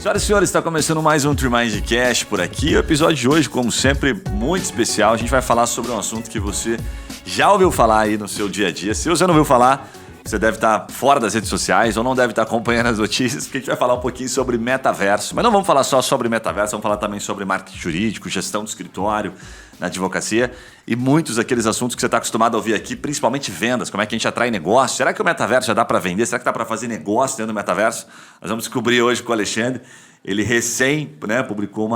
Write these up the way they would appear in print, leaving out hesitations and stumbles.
Senhoras e senhores, está começando mais um TreeMindCast por aqui. O episódio de hoje, como sempre, muito especial. A gente vai falar sobre um assunto que você já ouviu falar aí no seu dia a dia. Se você não ouviu falar, você deve estar fora das redes sociais ou não deve estar acompanhando as notícias, porque a gente vai falar um pouquinho sobre metaverso. Mas não vamos falar só sobre metaverso, vamos falar também sobre marketing jurídico, gestão do escritório, na advocacia e muitos daqueles assuntos que você está acostumado a ouvir aqui, principalmente vendas, como é que a gente atrai negócio. Será que o metaverso já dá para vender? Será que dá para fazer negócio dentro do metaverso? Nós vamos descobrir hoje com o Alexandre. Ele recém publicou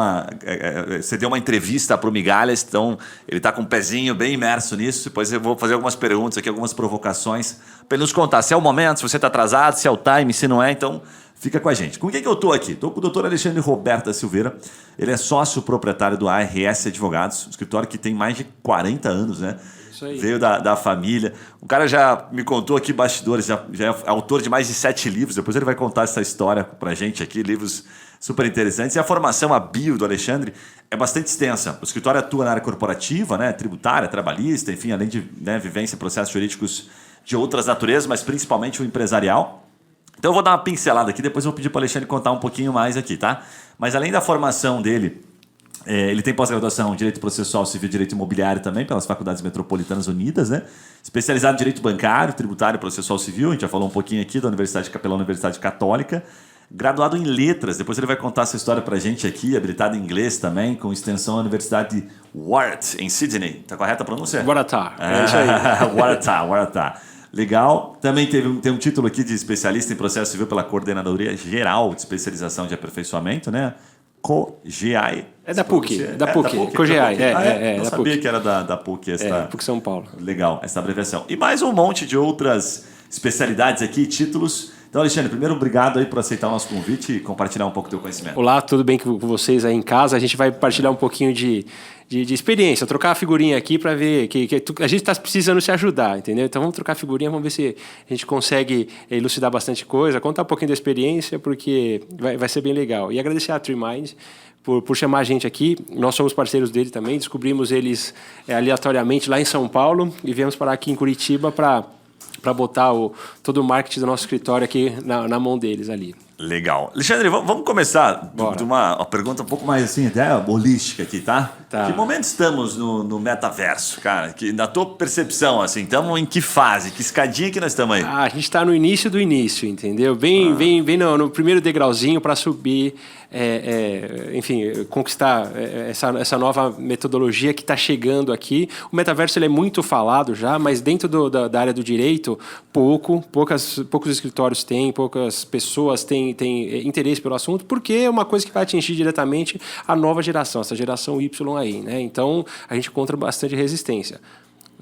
cedeu uma entrevista para o Migalhas, então ele está com um pezinho bem imerso nisso. Depois eu vou fazer algumas perguntas aqui, algumas provocações, para ele nos contar se é o momento, se você está atrasado, se é o time, se não é, então fica com a gente. Com quem que eu estou aqui? Estou com o Dr. Alexandre Roberto da Silveira. Ele é sócio proprietário do ARS Advogados, um escritório que tem mais de 40 anos, né? Isso aí. Veio da família. O cara já me contou aqui bastidores, já é autor de mais de 7 livros. Depois ele vai contar essa história pra gente aqui, livros super interessantes. E a formação, a bio do Alexandre, é bastante extensa. O escritório atua na área corporativa, né, tributária, trabalhista, enfim, além de vivência em processos jurídicos de outras naturezas, mas principalmente o empresarial. Então eu vou dar uma pincelada aqui, depois eu vou pedir para o Alexandre contar um pouquinho mais aqui, tá? Mas além da formação dele, ele tem pós-graduação em Direito Processual Civil e Direito Imobiliário também, pelas Faculdades Metropolitanas Unidas, né? Especializado em Direito Bancário, Tributário e Processual Civil, a gente já falou um pouquinho aqui pela Universidade Católica. Graduado em Letras, depois ele vai contar essa história pra gente aqui, habilitado em inglês também, com extensão na Universidade Wharton, em Sydney. Tá correta a pronúncia? Waratah, é isso aí. Waratah. Legal. Também tem um título aqui de especialista em processo civil pela Coordenadoria Geral de Especialização de Aperfeiçoamento, né? COGEAI. É da PUC. Da PUC. COGEAI. Não sabia que era da PUC. PUC São Paulo. Legal, essa abreviação. E mais um monte de outras especialidades aqui, títulos. Então, Alexandre, primeiro, obrigado aí por aceitar o nosso convite e compartilhar um pouco do teu conhecimento. Olá, tudo bem com vocês aí em casa? A gente vai compartilhar um pouquinho de experiência, trocar a figurinha aqui para ver que a gente está precisando se ajudar, entendeu? Então vamos trocar a figurinha, vamos ver se a gente consegue elucidar bastante coisa, contar um pouquinho da experiência, porque vai ser bem legal. E agradecer a TreeMind por chamar a gente aqui. Nós somos parceiros dele também, descobrimos eles aleatoriamente lá em São Paulo e viemos parar aqui em Curitiba para botar todo o marketing do nosso escritório aqui na mão deles ali. Legal. Alexandre, vamos começar de uma pergunta um pouco mais assim, até holística aqui, tá? Que momento estamos no metaverso, cara? Na tua percepção, assim, estamos em que fase? Que escadinha que nós estamos aí? A gente está no início do início, entendeu? Bem no primeiro degrauzinho para subir, enfim, conquistar essa nova metodologia que está chegando aqui. O metaverso ele é muito falado já, mas dentro da área do direito, poucos escritórios têm, poucas pessoas têm interesse pelo assunto, porque é uma coisa que vai atingir diretamente a nova geração, essa geração Y aí, né? Então, a gente encontra bastante resistência.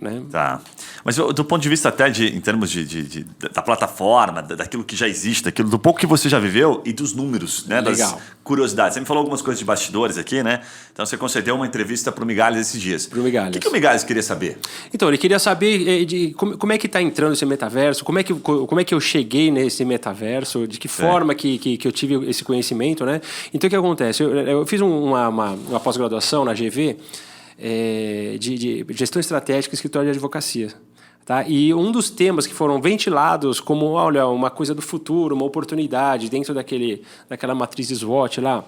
Né? Tá. Mas do ponto de vista até em termos da plataforma, daquilo que já existe, do pouco que você já viveu e dos números, né? Das curiosidades. Você me falou algumas coisas de bastidores aqui, né? Então você concedeu uma entrevista para o Migalhas esses dias. Para o Migalhas. O que o Migalhas queria saber? Então, ele queria saber como é que está entrando esse metaverso, como é que eu cheguei nesse metaverso, de que forma que eu tive esse conhecimento, né? Então, o que acontece? Eu fiz uma pós-graduação na GV, de gestão estratégica e escritório de advocacia. Tá? E um dos temas que foram ventilados como, olha, uma coisa do futuro, uma oportunidade dentro daquela matriz SWOT lá,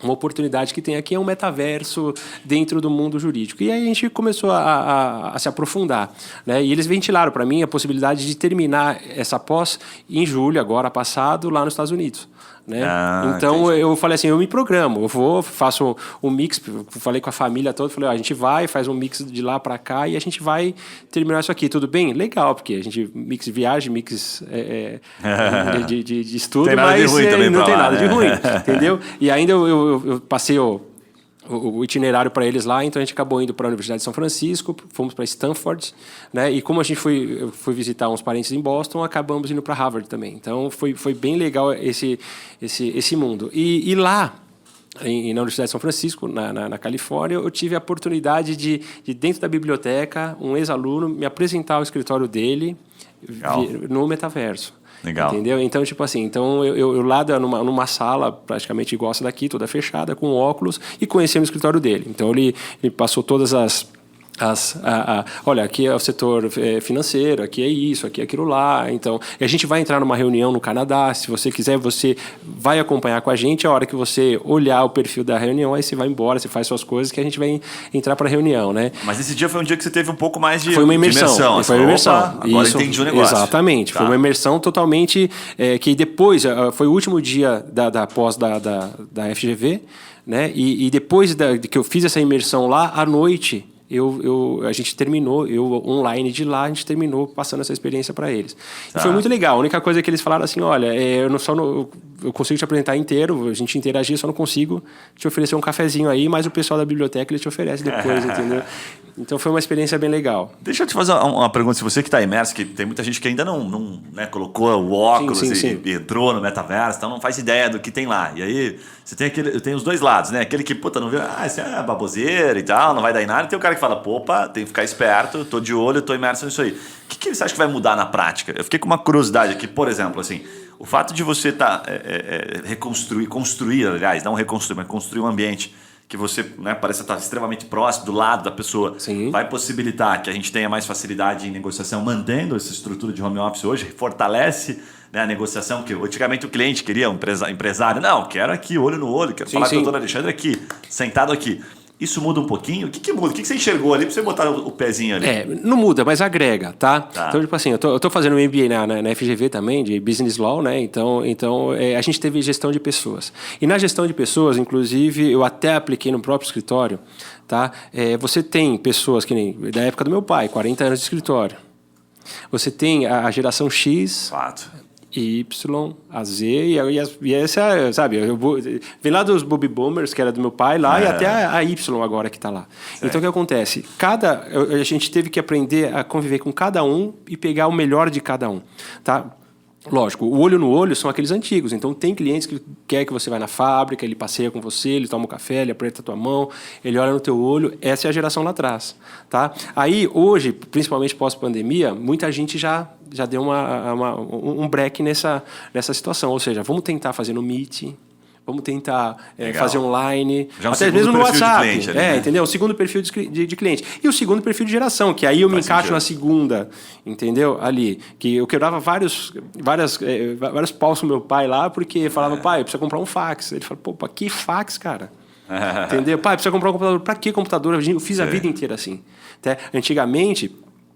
uma oportunidade que tem aqui é um metaverso dentro do mundo jurídico. E aí a gente começou a se aprofundar. Né? E eles ventilaram para mim a possibilidade de terminar essa pós em julho, agora passado, lá nos Estados Unidos. Né? Então, entendi. Eu falei assim, eu me programo, faço um mix, falei com a família toda, falei, a gente faz um mix de lá para cá e a gente vai terminar isso aqui, tudo bem? Legal, porque a gente mix viagem, mix de estudo, tem nada mas de ruim também não tem lá, nada né? de ruim, entendeu? E ainda eu passei o itinerário para eles lá, então a gente acabou indo para a Universidade de São Francisco, fomos para Stanford, né? E como a gente foi visitar uns parentes em Boston, acabamos indo para Harvard também. Então foi bem legal esse mundo. E lá, na Universidade de São Francisco, na Califórnia, eu tive a oportunidade de dentro da biblioteca, um ex-aluno me apresentar ao escritório dele no metaverso. Legal. Entendeu? Então, tipo assim, eu lá numa sala praticamente igual essa daqui, toda fechada, com óculos, e conheci o escritório dele. Então, ele passou todas as olha, aqui é o setor financeiro, aqui é isso, aqui é aquilo lá. Então, a gente vai entrar numa reunião no Canadá. Se você quiser, você vai acompanhar com a gente. A hora que você olhar o perfil da reunião, aí você vai embora, você faz suas coisas, que a gente vai entrar para a reunião, né? Mas esse dia foi um dia que você teve um pouco mais de foi uma imersão. Foi uma imersão. Agora isso, entendi o negócio. Exatamente. Tá. Foi uma imersão totalmente... que depois, foi o último dia da pós da FGV, né? E depois que eu fiz essa imersão lá, à noite... a gente terminou, online de lá, a gente terminou passando essa experiência para eles. E foi muito legal. A única coisa que eles falaram assim, olha, eu consigo te apresentar inteiro, a gente interagir, só não consigo te oferecer um cafezinho aí, mas o pessoal da biblioteca ele te oferece depois, entendeu? Então foi uma experiência bem legal. Deixa eu te fazer uma pergunta. Se você que está imerso, que tem muita gente que ainda não né, colocou o óculos e entrou no metaverso, então não faz ideia do que tem lá. E aí você tem os dois lados, né? Aquele que, puta, não viu, isso é baboseira e tal, não vai dar em nada. E tem o cara que fala, opa, tem que ficar esperto, tô de olho, tô imerso nisso aí. O que você acha que vai mudar na prática? Eu fiquei com uma curiosidade aqui, por exemplo, assim, o fato de você construir, aliás, não reconstruir, mas construir um ambiente que você parece estar extremamente próximo, do lado da pessoa, Sim. vai possibilitar que a gente tenha mais facilidade em negociação, mantendo essa estrutura de home office hoje, fortalece, né, a negociação, que antigamente o cliente queria, um empresário, não, quero aqui, olho no olho, quero falar com o doutor Alexandre aqui, sentado aqui. Isso muda um pouquinho? O que muda? O que você enxergou ali para você botar o pezinho ali? Não muda, mas agrega, tá? Então, tipo assim, eu tô fazendo um MBA na FGV também, de Business Law, né? Então a gente teve gestão de pessoas. E na gestão de pessoas, inclusive, eu até apliquei no próprio escritório, tá? Você tem pessoas que nem da época do meu pai, 40 anos de escritório. Você tem a geração X... Fato. Y, a Z, e essa, sabe, vem lá dos Baby Boomers, que era do meu pai lá, e até a Y agora que está lá. Certo. Então, o que acontece? A gente teve que aprender a conviver com cada um e pegar o melhor de cada um, tá? Lógico, o olho no olho são aqueles antigos. Então, tem clientes que quer que você vá na fábrica, ele passeia com você, ele toma um café, ele aperta a tua mão, ele olha no teu olho. Essa é a geração lá atrás, tá? Aí, hoje, principalmente pós-pandemia, muita gente já deu um break nessa situação. Ou seja, vamos tentar fazer no Meet, vamos tentar fazer online, já até mesmo no WhatsApp. Cliente, ali, né? Entendeu? O segundo perfil de cliente. E o segundo perfil de geração, que aí eu me encaixo na segunda, entendeu? Ali. Que eu quebrava vários paus com meu pai lá, porque falava, pai, precisa comprar um fax. Ele falou, pô, pra que fax, cara? Entendeu? Pai, precisa comprar um computador. Pra que computador? Eu fiz a vida inteira assim. Até, antigamente...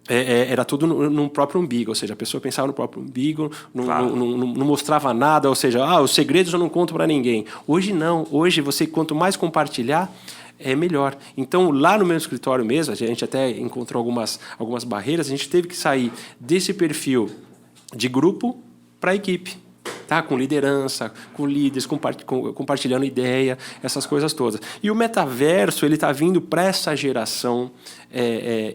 era tudo num próprio umbigo, ou seja, a pessoa pensava no próprio umbigo, não mostrava nada, ou seja, os segredos eu não conto para ninguém. Hoje não, hoje você quanto mais compartilhar, é melhor. Então, lá no meu escritório mesmo, a gente até encontrou algumas barreiras, a gente teve que sair desse perfil de grupo para a equipe. Tá? Com liderança, com líderes, compartilhando ideia, essas coisas todas. E o metaverso ele está vindo para essa geração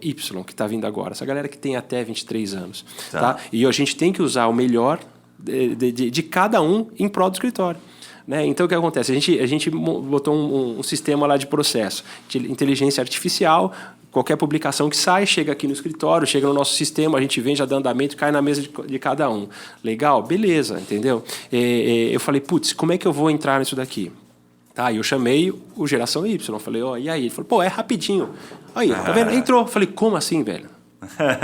Y que está vindo agora, essa galera que tem até 23 anos. Tá? E a gente tem que usar o melhor de cada um em prol do escritório. Né? Então, o que acontece? A gente botou um sistema lá de processo, de inteligência artificial. Qualquer publicação que sai, chega aqui no escritório, chega no nosso sistema, a gente vem já dando andamento, cai na mesa de cada um. Legal? Beleza, entendeu? Eu falei, putz, como é que eu vou entrar nisso daqui? Tá, e eu chamei o Geração Y, eu falei, e aí? Ele falou, pô, é rapidinho. Aí, tá vendo? Entrou. Eu falei, como assim, velho?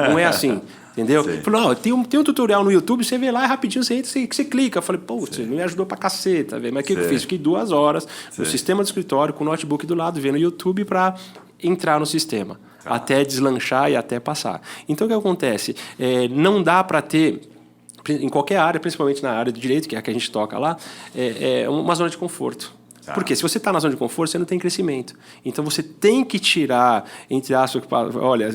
Não é assim. Entendeu? Ele falou, tem um tutorial no YouTube, você vê lá, é rapidinho, você entra, você clica. Eu falei, pô, você me ajudou pra caceta, velho. Mas o que eu fiz? Fiquei 2 horas no sistema do escritório, com o notebook do lado, vendo o YouTube para entrar no sistema, até deslanchar e até passar. Então, o que acontece? Não dá para ter, em qualquer área, principalmente na área do direito, que é a que a gente toca lá, uma zona de conforto. Porque se você está na zona de conforto, você não tem crescimento. Então, você tem que tirar, entre aspas, olha,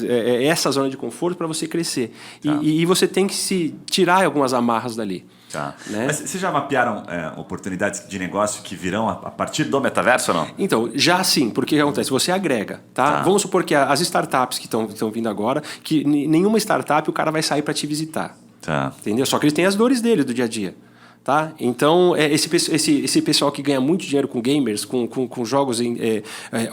essa zona de conforto para você crescer. E você tem que se tirar algumas amarras dali. Tá. Né? Mas vocês já mapearam oportunidades de negócio que virão a partir do metaverso ou não? Então, já sim, porque o que acontece? Você agrega, tá? Vamos supor que as startups que estão vindo agora, que nenhuma startup o cara vai sair para te visitar. Tá. Entendeu? Só que eles têm as dores dele do dia a dia. Tá? Então, esse pessoal que ganha muito dinheiro com gamers, com jogos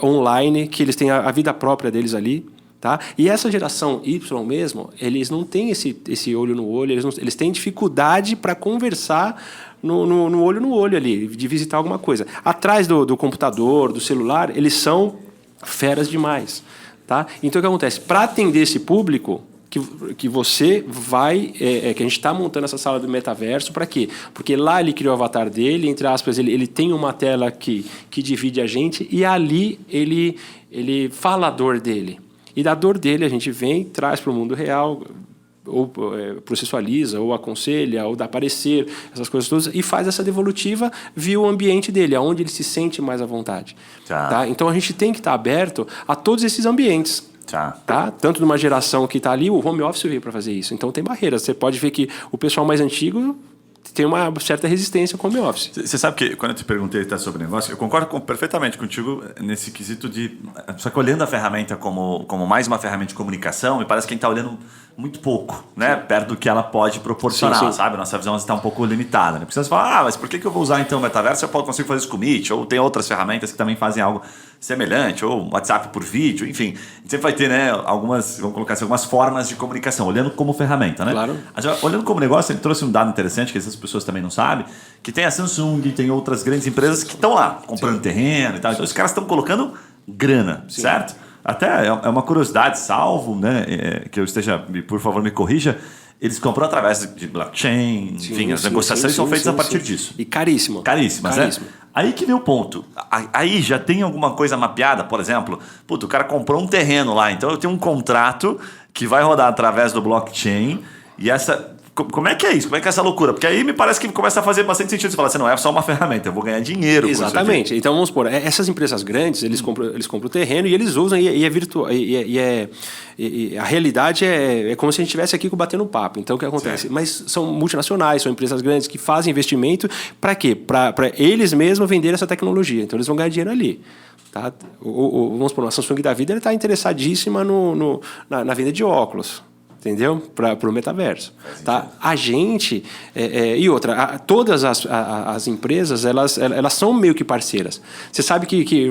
online, que eles têm a vida própria deles ali. Tá? E essa geração Y mesmo, eles não têm esse olho no olho, eles têm dificuldade para conversar no olho ali, de visitar alguma coisa. Atrás do computador, do celular, eles são feras demais. Tá? Então, o que acontece? Para atender esse público, que você vai... que a gente está montando essa sala do metaverso, para quê? Porque lá ele criou o avatar dele, entre aspas, ele tem uma tela que divide a gente, e ali ele fala a dor dele. E da dor dele a gente vem, traz para o mundo real, ou processualiza, ou aconselha, ou dá parecer, essas coisas todas, e faz essa devolutiva via o ambiente dele, aonde ele se sente mais à vontade. Tá? Então, a gente tem que estar aberto a todos esses ambientes. Tá? Tanto numa geração que está ali, o home office veio para fazer isso. Então, tem barreiras. Você pode ver que o pessoal mais antigo tem uma certa resistência com o home office. Você sabe que, quando eu te perguntei sobre negócio, eu concordo perfeitamente contigo nesse quesito de... Só que olhando a ferramenta como mais uma ferramenta de comunicação, me parece que a gente está olhando muito pouco, né? Perto do que ela pode proporcionar, sabe? Nossa visão está um pouco limitada. Né? Porque você fala, mas por que eu vou usar então o metaverso se eu consigo fazer isso com o Meet? Ou tem outras ferramentas que também fazem algo semelhante, ou WhatsApp por vídeo, enfim. A gente sempre vai ter, né, algumas, vamos colocar assim, algumas formas de comunicação, olhando como ferramenta, né? Claro. Olhando como negócio, ele trouxe um dado interessante, que essas pessoas também não sabem, que tem a Samsung, tem outras grandes empresas que estão lá, comprando terreno e tal. Então, os caras estão colocando grana, certo? Até é uma curiosidade, salvo, né, que eu esteja, por favor, me corrija, eles compram através de blockchain, enfim, as negociações são feitas a partir disso. E caríssimo. Caríssimas, né? Aí que vem o ponto. Aí já tem alguma coisa mapeada, por exemplo, o cara comprou um terreno lá, então eu tenho um contrato que vai rodar através do blockchain e essa... Como é que é isso? Como é que é essa loucura? Porque aí me parece que começa a fazer bastante sentido. Você fala assim, não é só uma ferramenta, eu vou ganhar dinheiro. Exatamente. Então, vamos supor, essas empresas grandes, eles compram o terreno e eles usam, e é virtual. E a realidade é como se a gente estivesse aqui batendo papo. Então, o que acontece? Certo. Mas são multinacionais, são empresas grandes que fazem investimento para quê? Para eles mesmos venderem essa tecnologia. Então, eles vão ganhar dinheiro ali. Tá? Vamos supor, a Samsung da vida está interessadíssima na venda de óculos. Entendeu? Para o metaverso. Tá? A gente... e outra, todas as empresas, elas são meio que parceiras. Você sabe que...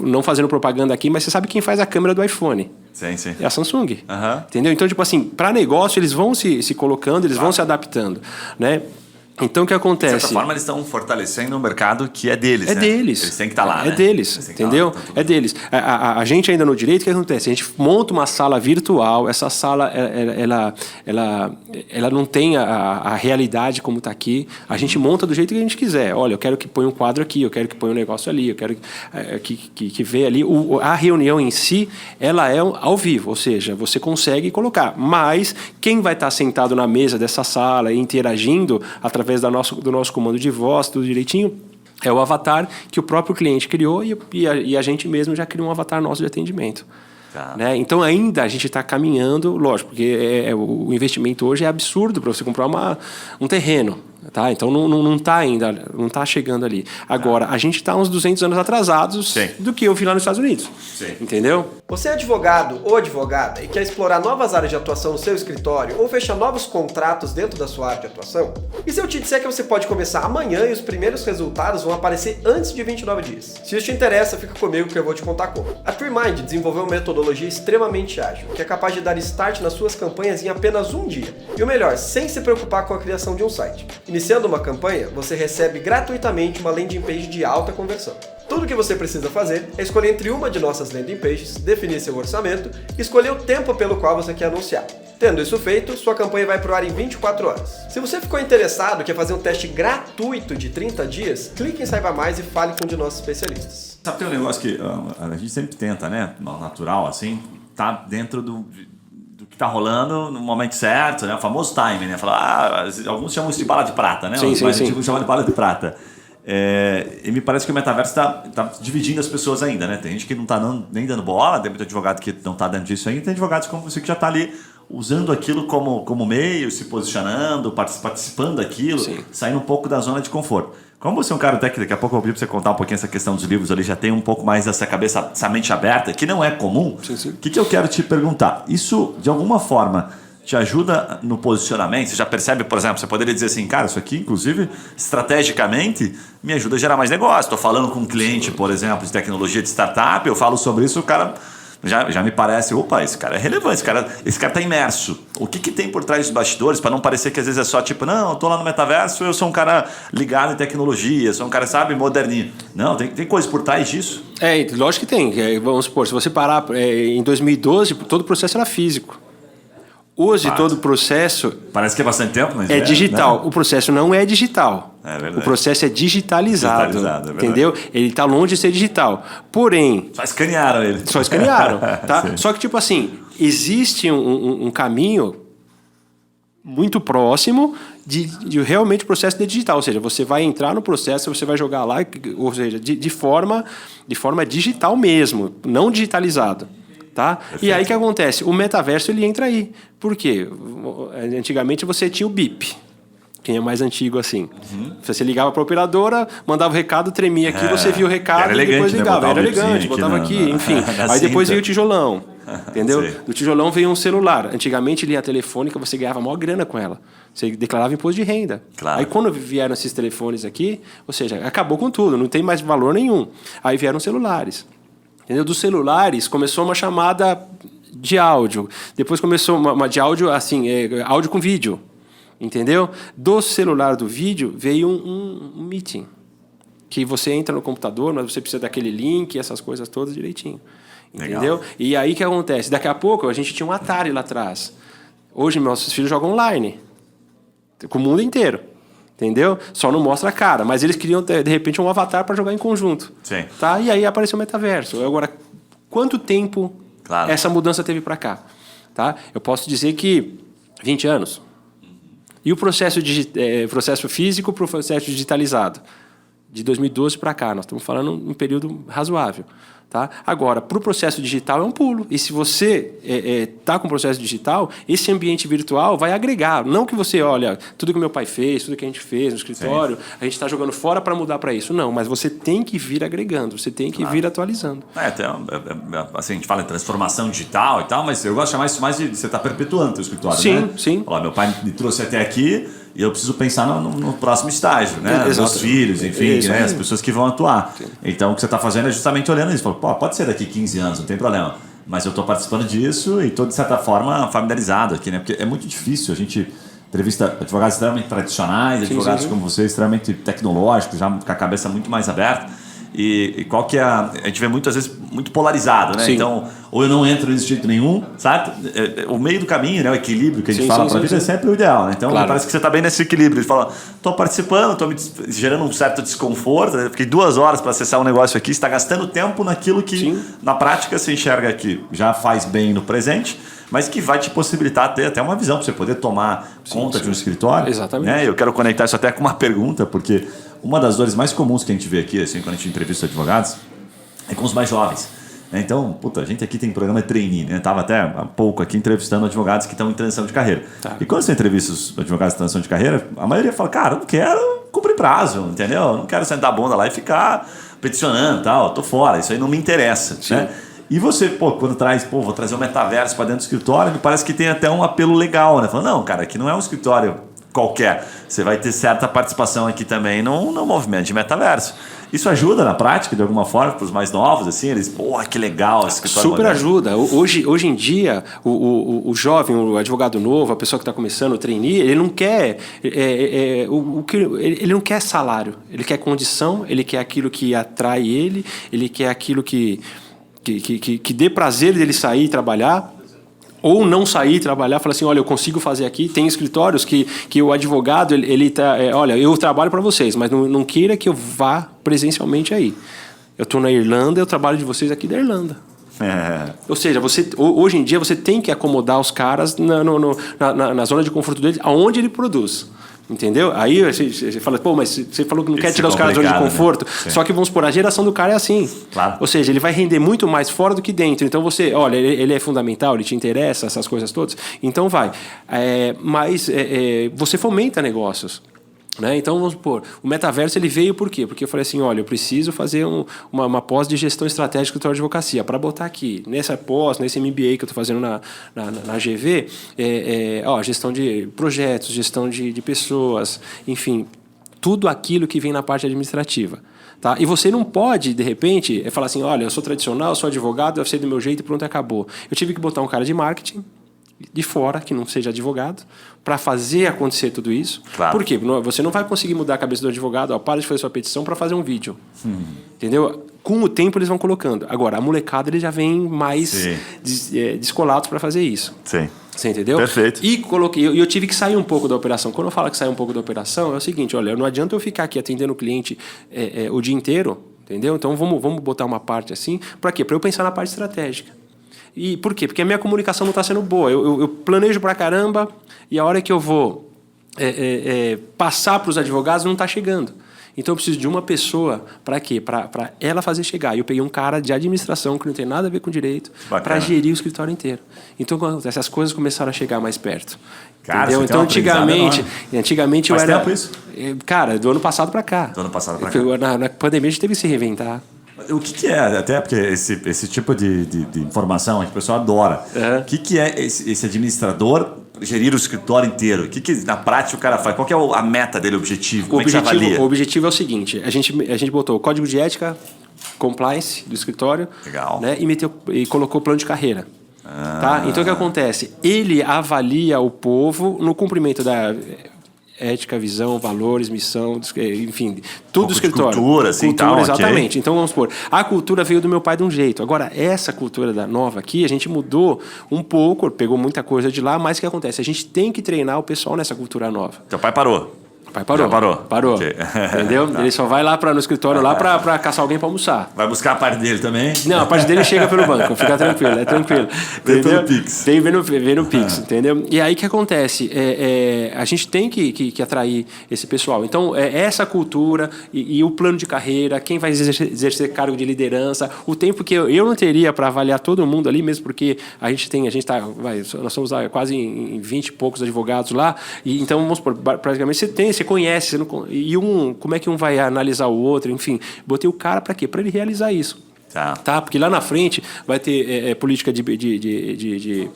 Não fazendo propaganda aqui, mas você sabe quem faz a câmera do iPhone. Sim. É a Samsung. Entendeu? Então, tipo assim, para negócio, eles vão se colocando, eles vão se adaptando. Né? Então, o que acontece? De certa forma, eles estão fortalecendo um mercado que é deles. É deles. Eles têm que estar lá, né? Deles, entendeu? É deles. A gente ainda no direito, o que acontece? A gente monta uma sala virtual, essa sala, ela não tem a realidade como está aqui. A gente monta do jeito que a gente quiser. Olha, eu quero que ponha um quadro aqui, eu quero que ponha um negócio ali, eu quero que vê ali. A reunião em si, ela é ao vivo, ou seja, você consegue colocar. Mas quem vai estar sentado na mesa dessa sala e interagindo através do nosso comando de voz, tudo direitinho, é o avatar que o próprio cliente criou e a gente mesmo já criou um avatar nosso de atendimento. Né? Então, ainda a gente está caminhando, lógico, porque o investimento hoje é absurdo para você comprar um terreno. Tá? Então, não está ainda, não está chegando ali. Agora, a gente está uns 200 anos atrasados do que eu vi lá nos Estados Unidos. Entendeu? Você é advogado ou advogada e quer explorar novas áreas de atuação no seu escritório ou fechar novos contratos dentro da sua área de atuação? E se eu te disser que você pode começar amanhã e os primeiros resultados vão aparecer antes de 29 dias? Se isso te interessa, fica comigo que eu vou te contar como. A TreeMind desenvolveu uma metodologia extremamente ágil, que é capaz de dar start nas suas campanhas em apenas um dia. E o melhor, sem se preocupar com a criação de um site. Iniciando uma campanha, você recebe gratuitamente uma landing page de alta conversão. Tudo o que você precisa fazer é escolher entre uma de nossas landing pages, definir seu orçamento e escolher o tempo pelo qual você quer anunciar. Tendo isso feito, sua campanha vai pro ar em 24 horas. Se você ficou interessado e quer fazer um teste gratuito de 30 dias, clique em Saiba Mais e fale com um de nossos especialistas. Sabe, tem um negócio que a gente sempre tenta, né? Natural, assim, tá dentro do que tá rolando no momento certo, né? O famoso timing, né? Falar, alguns chamam isso de bala de prata, né? Sim. Chamam de bala de prata. E me parece que o metaverso está dividindo as pessoas ainda, né? Tem gente que não está nem dando bola, tem muito advogado que não está dentro disso ainda, tem advogados como você que já está ali usando aquilo como meio, se posicionando, participando daquilo, saindo um pouco da zona de conforto. Como você é um cara até que daqui a pouco eu vou pedir para você contar um pouquinho essa questão dos livros ali, já tem um pouco mais essa cabeça, essa mente aberta, que não é comum. O que eu quero te perguntar? Isso, de alguma forma, te ajuda no posicionamento? Você já percebe, por exemplo, você poderia dizer assim, cara, isso aqui, inclusive, estrategicamente, me ajuda a gerar mais negócio. Estou falando com um cliente, por exemplo, de tecnologia de startup, eu falo sobre isso, o cara já me parece, opa, esse cara é relevante, esse cara tá imerso. O que tem por trás dos bastidores, para não parecer que às vezes é só tipo, não, eu tô lá no metaverso, eu sou um cara ligado em tecnologia, sou um cara, sabe, moderninho. Não, tem coisa por trás disso. Lógico que tem. Vamos supor, se você parar em 2012, todo o processo era físico. Hoje, todo o processo... Parece que é bastante tempo, mas... É digital. Né? O processo não é digital. É verdade. O processo é digitalizado. É entendeu? Ele está longe de ser digital. Porém... Só escanearam ele. Só escanearam. Tá? Só que, tipo assim, existe um caminho muito próximo de realmente o processo de digital. Ou seja, você vai entrar no processo, você vai jogar lá, ou seja, de forma digital mesmo, não digitalizado. Tá? E aí o que acontece? O metaverso ele entra aí. Por quê? Antigamente você tinha o BIP. Quem é mais antigo assim. Você ligava para a operadora, mandava o recado, tremia aqui, você via o recado e depois ligava. Era elegante, botava aqui, enfim. Aí depois veio o tijolão. Entendeu? Do tijolão veio um celular. Antigamente, linha telefônica, você ganhava maior grana com ela. Você declarava imposto de renda. Claro. Aí quando vieram esses telefones aqui, ou seja, acabou com tudo, não tem mais valor nenhum. Aí vieram celulares. Entendeu? Dos celulares começou uma chamada de áudio. Depois começou uma de áudio, assim, áudio com vídeo. Entendeu? Do celular do vídeo veio um meeting. Que você entra no computador, mas você precisa daquele link, essas coisas todas direitinho. Entendeu? Legal. E aí o que acontece? Daqui a pouco a gente tinha um Atari lá atrás. Hoje meus filhos jogam online. Com o mundo inteiro. Entendeu? Só não mostra a cara. Mas eles queriam, de repente, um avatar para jogar em conjunto. Sim. Tá? E aí apareceu o metaverso. Agora, quanto tempo essa mudança teve para cá? Tá? Eu posso dizer que 20 anos. E o processo físico para o processo digitalizado? De 2012 para cá. Nós estamos falando um período razoável. Tá? Agora, para o processo digital é um pulo. E se você está com o processo digital, esse ambiente virtual vai agregar. Não que você, olha, tudo que meu pai fez, tudo que a gente fez no escritório, sim, a gente está jogando fora para mudar para isso. Não, mas você tem que vir agregando, você tem que vir atualizando. Assim, a gente fala em transformação digital e tal, mas eu gosto de chamar isso mais de você estar perpetuando o teu escritório. Sim, né? Sim. Olha, meu pai me trouxe até aqui e eu preciso pensar no próximo estágio, né? Os meus filhos, enfim, né? As pessoas que vão atuar. Sim. Então, o que você está fazendo é justamente olhando isso. Fala, pode ser daqui 15 anos, não tem problema. Mas eu estou participando disso e estou, de certa forma, familiarizado aqui, né? Porque é muito difícil. A gente entrevista advogados extremamente tradicionais, advogados como você, extremamente tecnológicos, já com a cabeça muito mais aberta. E qual que é a gente vê muitas vezes muito polarizado, né? Sim. Então, ou eu não entro nesse jeito nenhum, sabe? O meio do caminho, né? O equilíbrio que a gente fala para a vida é sempre o ideal, né? Então, parece que você está bem nesse equilíbrio. Ele fala, estou participando, estou me gerando um certo desconforto, né? Fiquei 2 horas para acessar um negócio aqui, está gastando tempo naquilo que, na prática, você enxerga que já faz bem no presente, mas que vai te possibilitar ter até uma visão para você poder tomar conta de um escritório. Exatamente. Né? Eu quero conectar isso até com uma pergunta, porque uma das dores mais comuns que a gente vê aqui, assim, quando a gente entrevista advogados, é com os mais jovens. Então, a gente aqui tem programa de trainee, né? Estava até há pouco aqui entrevistando advogados que estão em transição de carreira. Tá. E quando você entrevista os advogados em transição de carreira, a maioria fala, cara, eu não quero cumprir prazo, entendeu? Eu não quero sentar a bunda lá e ficar peticionando e tal, tô fora, isso aí não me interessa, né? E você, quando traz, vou trazer o metaverso para dentro do escritório, me parece que tem até um apelo legal, né? Falando, não, cara, aqui não é um escritório qualquer. Você vai ter certa participação aqui também no movimento de metaverso. Isso ajuda na prática, de alguma forma, para os mais novos, assim, eles, que legal esse escritório. Super moderno. Ajuda. Hoje em dia, o jovem, o advogado novo, a pessoa que está começando, o trainee, ele não quer ele não quer salário, ele quer condição, ele quer aquilo que atrai ele quer aquilo que dê prazer dele sair e trabalhar, ou não sair e trabalhar, falar assim, olha, eu consigo fazer aqui. Tem escritórios que o advogado, ele tá, olha, eu trabalho para vocês, mas não queira que eu vá presencialmente aí. Eu estou na Irlanda, eu trabalho de vocês aqui da Irlanda. Ou seja, hoje em dia você tem que acomodar os caras na zona de conforto deles, aonde ele produz. Entendeu? Aí você fala, mas você falou que não quer tirar os caras da zona de conforto. Né? Só que vamos supor, a geração do cara é assim. Claro. Ou seja, ele vai render muito mais fora do que dentro. Então você, olha, ele é fundamental, ele te interessa, essas coisas todas. Então vai. Mas você fomenta negócios. Né? Então, vamos supor, o metaverso ele veio por quê? Porque eu falei assim, olha, eu preciso fazer uma pós de gestão estratégica da advocacia. Para botar aqui, nessa pós, nesse MBA que eu estou fazendo na GV, gestão de projetos, gestão de pessoas, enfim, tudo aquilo que vem na parte administrativa. Tá? E você não pode, de repente, falar assim, olha, eu sou tradicional, eu sou advogado, eu sei do meu jeito e pronto, acabou. Eu tive que botar um cara de marketing de fora, que não seja advogado, para fazer acontecer tudo isso. Claro. Por quê? Você não vai conseguir mudar a cabeça do advogado, ó, para de fazer sua petição para fazer um vídeo. Entendeu? Com o tempo eles vão colocando. Agora, a molecada eles já vem mais descolados para fazer isso. Sim. Você entendeu? Perfeito. E eu tive que sair um pouco da operação. Quando eu falo que sair um pouco da operação, é o seguinte, olha, não adianta eu ficar aqui atendendo o cliente o dia inteiro, entendeu? Então vamos botar uma parte assim. Para quê? Para eu pensar na parte estratégica. E por quê? Porque a minha comunicação não está sendo boa. Eu planejo pra caramba e a hora que eu vou passar para os advogados não está chegando. Então eu preciso de uma pessoa para quê? Para ela fazer chegar. E eu peguei um cara de administração que não tem nada a ver com direito para gerir o escritório inteiro. Então essas coisas começaram a chegar mais perto. Cara, entendeu? Então antigamente eu Faz era... tempo isso? Cara, do ano passado para cá. Do ano passado para cá. Na pandemia a gente teve que se reinventar. O que é? Até porque esse tipo de informação a gente, o pessoal adora. O que é esse administrador gerir o escritório inteiro? O que na prática o cara faz? Qual que é a meta dele, o objetivo? Como é que você avalia? O objetivo é o seguinte, a gente botou o código de ética, compliance do escritório. Legal. Né, e colocou o plano de carreira. Tá? Então o que acontece? Ele avalia o povo no cumprimento da... ética, visão, valores, missão, enfim, tudo do escritório. Cultura, assim, cultura, tal, exatamente. Okay. Então, vamos supor, a cultura veio do meu pai de um jeito. Agora, essa cultura da nova aqui, a gente mudou um pouco, pegou muita coisa de lá, mas o que acontece? A gente tem que treinar o pessoal nessa cultura nova. Teu pai parou? O pai parou. Já parou? Parou. Okay. Entendeu? Tá. Ele só vai lá no escritório lá para caçar alguém para almoçar. Vai buscar a parte dele também? Não, a parte dele chega pelo banco, fica tranquilo, é tranquilo. Vem pelo Pix. Vem no Pix, entendeu? E aí o que acontece? A gente tem que atrair esse pessoal. Então, essa cultura e o plano de carreira, quem vai exercer cargo de liderança, o tempo que eu não teria para avaliar todo mundo ali, mesmo porque nós somos quase em 20 e poucos advogados lá, e então, vamos supor, praticamente você conhece, como é que um vai analisar o outro, enfim, botei o cara para quê? Para ele realizar isso. Tá? Porque lá na frente vai ter política de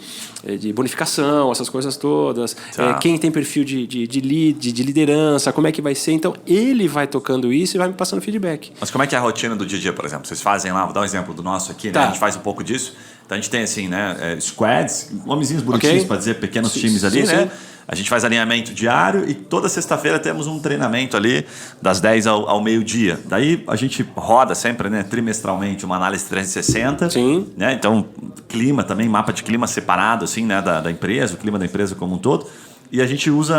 bonificação, essas coisas todas, quem tem perfil de liderança, como é que vai ser. Então, ele vai tocando isso e vai me passando feedback. Mas como é que é a rotina do dia a dia, por exemplo? Vocês fazem lá, vou dar um exemplo do nosso aqui, né? A gente faz um pouco disso. Então, a gente tem assim, né, squads, nomezinhos bonitinhos para dizer pequenos times ali, né? A gente faz alinhamento diário e toda sexta-feira temos um treinamento ali das 10 ao meio-dia. Daí a gente roda sempre, né, trimestralmente, uma análise 360. Sim. Né? Então, clima também, mapa de clima separado assim, né, da empresa, o clima da empresa como um todo. E a gente usa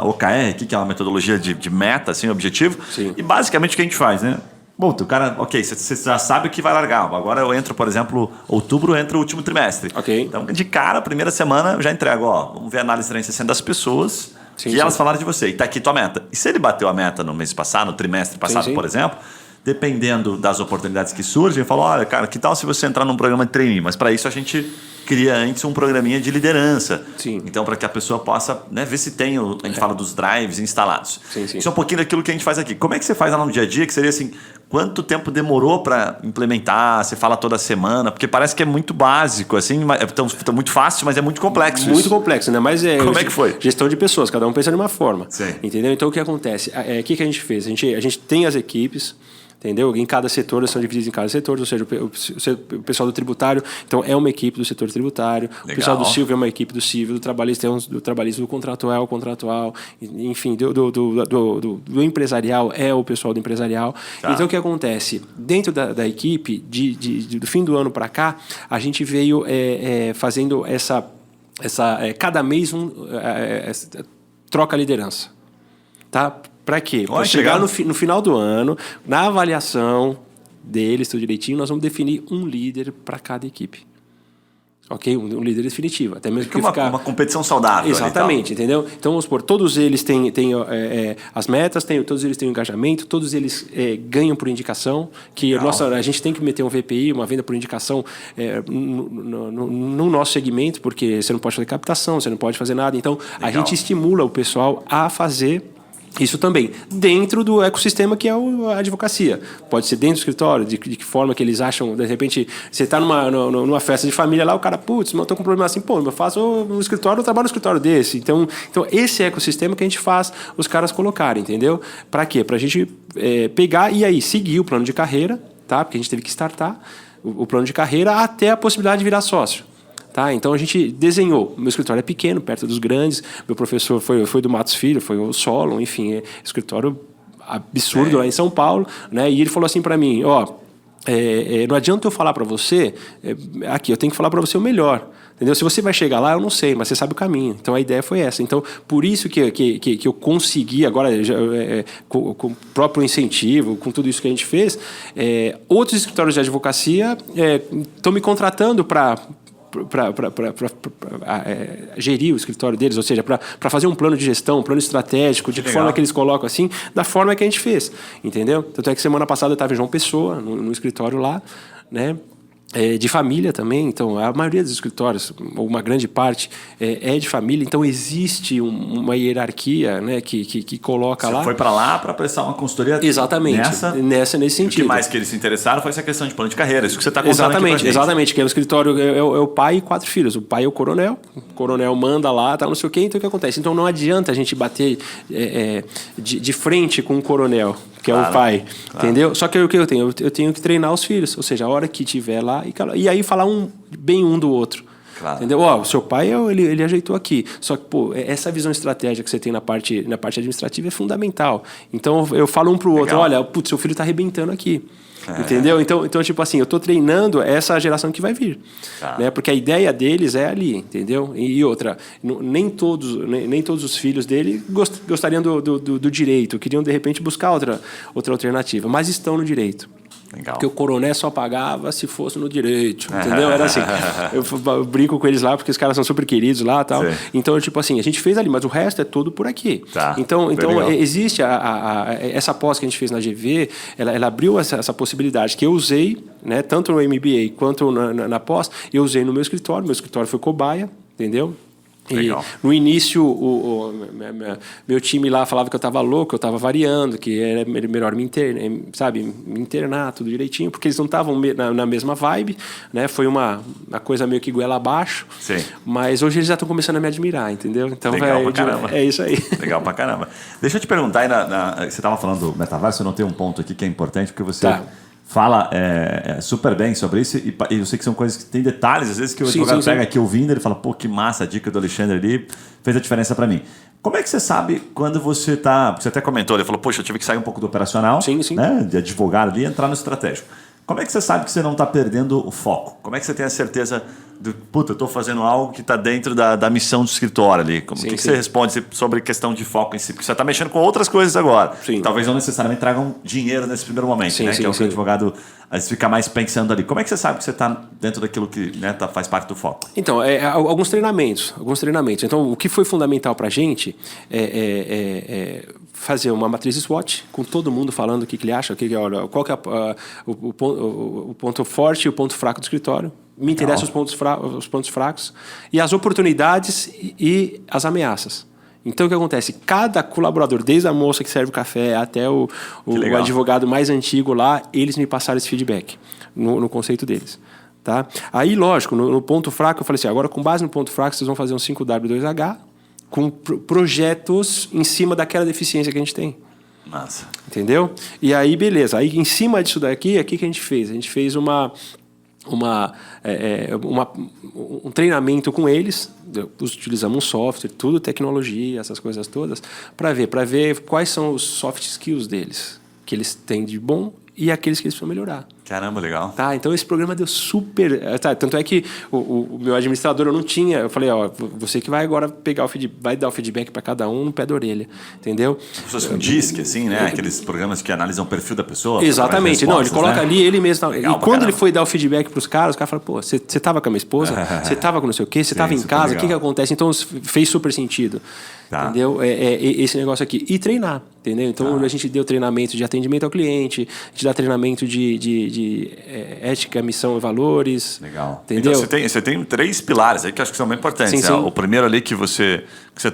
OKR aqui, que é uma metodologia de meta, assim, objetivo. Sim. E basicamente o que a gente faz, né? Bom, o cara, ok, você já sabe o que vai largar. Agora eu entro, por exemplo, outubro entra o último trimestre. Ok. Então, de cara, primeira semana, eu já entrego, vamos ver a análise 360 das pessoas e elas falaram de você. E tá aqui tua meta. E se ele bateu a meta no mês passado, no trimestre passado, por exemplo, dependendo das oportunidades que surgem, eu falo, olha, cara, que tal se você entrar num programa de trainee? Mas para isso a gente cria antes um programinha de liderança. Sim. Então, para que a pessoa possa, né, ver se tem, a gente fala dos drives instalados. Sim. Isso é um pouquinho daquilo que a gente faz aqui. Como é que você faz lá no dia a dia, que seria assim, quanto tempo demorou para implementar? Você fala toda semana? Porque parece que é muito básico, assim, é muito fácil, mas é muito complexo. Muito complexo, né? Mas como é que foi? Gestão de pessoas, cada um pensa de uma forma. Sim. Entendeu? Então, o que acontece? O que a gente fez? A gente tem as equipes, entendeu? Em cada setor, eles são divididos em cada setor, ou seja, o pessoal do tributário, então é uma equipe do setor tributário, Legal. O pessoal do civil é uma equipe do civil, do trabalhista é do trabalhista, do contratual é o contratual, enfim, do empresarial é o pessoal do empresarial. Tá. Então, o que acontece? Dentro da equipe, do fim do ano para cá, a gente veio fazendo cada mês troca a liderança. Tá? Para quê? Para chegar no final do ano, na avaliação deles, tudo direitinho, nós vamos definir um líder para cada equipe. Ok? Um líder definitivo. Até mesmo que uma competição saudável. Exatamente, entendeu? Então, vamos supor, todos eles têm as metas, todos eles têm o engajamento, todos eles ganham por indicação, que a gente tem que meter um VPI, uma venda por indicação no nosso segmento, porque você não pode fazer captação, você não pode fazer nada. Então, a gente estimula o pessoal a fazer Isso também, dentro do ecossistema que é a advocacia. Pode ser dentro do escritório, de que forma que eles acham, de repente, você está numa festa de família lá, o cara, putz, mas eu estou com um problema assim, pô, eu faço um escritório, eu trabalho no escritório desse. Então esse ecossistema que a gente faz os caras colocarem, entendeu? Para quê? Para a gente pegar e aí seguir o plano de carreira, tá? Porque a gente teve que startar o plano de carreira até a possibilidade de virar sócio. Tá? Então a gente desenhou. Meu escritório é pequeno, perto dos grandes. Meu professor foi do Matos Filho, foi o Solon, enfim, escritório absurdo lá em São Paulo, né? E ele falou assim para mim, não adianta eu falar para você, aqui eu tenho que falar para você o melhor. Entendeu? Se você vai chegar lá, eu não sei, mas você sabe o caminho. Então a ideia foi essa. Então por isso que eu consegui agora, com o próprio incentivo, com tudo isso que a gente fez, outros escritórios de advocacia estão me contratando para gerir o escritório deles, ou seja, para fazer um plano de gestão, um plano estratégico, de que forma que eles colocam assim, da forma que a gente fez, entendeu? Tanto é que semana passada eu estava em João Pessoa, no escritório lá, né? De família também, então a maioria dos escritórios, ou uma grande parte, é de família, então existe uma hierarquia, né, que coloca lá. Você foi para lá para prestar uma consultoria. Exatamente, nesse sentido. O que mais que eles se interessaram foi essa questão de plano de carreira, isso que você está contando aqui pra gente. Exatamente, que é o escritório, é o pai e 4 filhos, o pai é o coronel manda lá, tá, não sei o quê, então o que acontece? Então não adianta a gente bater de frente com o coronel, que é o pai, entendeu? Só que o que eu tenho? Eu tenho que treinar os filhos, ou seja, a hora que tiver lá, e aí falar bem um do outro. Claro. Entendeu? O seu pai, ele ajeitou aqui. Só que, essa visão estratégica que você tem na parte administrativa é fundamental. Então, eu falo um pro outro, olha, seu filho está arrebentando aqui. Entendeu? Então, tipo assim, eu estou treinando essa geração que vai vir. Né? Porque a ideia deles é ali, entendeu? E outra, nem todos os filhos dele gostariam do direito, queriam, de repente, buscar outra alternativa, mas estão no direito. Legal. Porque o coronel só pagava se fosse no direito, entendeu? Era assim. Eu brinco com eles lá, porque os caras são super queridos lá e tal. Sim. Então, tipo assim, a gente fez ali, mas o resto é todo por aqui. Tá. Então existe essa pós que a gente fez na GV, ela abriu essa possibilidade que eu usei, né, tanto no MBA quanto na pós, eu usei no meu escritório foi cobaia, entendeu? Legal. E no início, meu time lá falava que eu estava louco, eu estava variando, que era melhor me internar tudo direitinho, porque eles não estavam na mesma vibe, né? Foi uma coisa meio que goela abaixo. Sim. Mas hoje eles já estão começando a me admirar, entendeu? Então, legal pra caramba. É isso aí. Legal pra caramba. Deixa eu te perguntar, você estava falando do metaverso, eu não tenho um ponto aqui que é importante, porque você... Tá. Fala super bem sobre isso e eu sei que são coisas que tem detalhes, às vezes que o advogado pega aqui ouvindo, ele fala, pô, que massa a dica do Alexandre ali, fez a diferença para mim. Como é que você sabe quando você está... Você até comentou, ele falou, poxa, eu tive que sair um pouco do operacional, né, de advogado ali e entrar no estratégico. Como é que você sabe que você não está perdendo o foco? Como é que você tem a certeza do, eu estou fazendo algo que está dentro da missão do escritório ali? O que você responde sobre questão de foco em si? Porque você está mexendo com outras coisas agora. Sim. Talvez não necessariamente tragam dinheiro nesse primeiro momento, né? Que é o que o advogado às vezes fica mais pensando ali. Como é que você sabe que você está dentro daquilo que, né, faz parte do foco? Então, alguns treinamentos. Então, o que foi fundamental para a gente fazer uma matriz SWOT com todo mundo falando o que ele acha, qual que é o ponto forte e o ponto fraco do escritório. Me interessam os pontos fracos e as oportunidades e as ameaças. Então, o que acontece? Cada colaborador, desde a moça que serve o café até o advogado mais antigo lá, eles me passaram esse feedback no conceito deles. Tá? Aí, lógico, no ponto fraco, eu falei assim, agora com base no ponto fraco, vocês vão fazer um 5W2H com projetos em cima daquela deficiência que a gente tem. Massa. Entendeu? E aí, beleza. Aí, em cima disso daqui, o que a gente fez? A gente fez um treinamento com eles, utilizamos um software, tudo tecnologia, essas coisas todas, para ver quais são os soft skills deles, que eles têm de bom e aqueles que eles precisam melhorar. Caramba, legal. Tá, então esse programa deu super... tanto é que o meu administrador eu não tinha... Eu falei, você que vai agora pegar vai dar o feedback para cada um no pé da orelha, entendeu? Se fosse um DISC, assim, né? Aqueles programas que analisam o perfil da pessoa. Exatamente. Não, ele coloca ali, ele mesmo... Legal, e quando ele foi dar o feedback para os caras falaram, pô, você estava com a minha esposa? Você estava com não sei o quê? Você estava em casa? O que acontece? Então fez super sentido. Tá. Entendeu? Esse negócio aqui. E treinar, entendeu? Então a gente deu treinamento de atendimento ao cliente, a gente dá treinamento de de ética, missão e valores. Legal. Entendeu? Então você tem 3 pilares aí que eu acho que são bem importantes. Sim, sim. O primeiro ali que você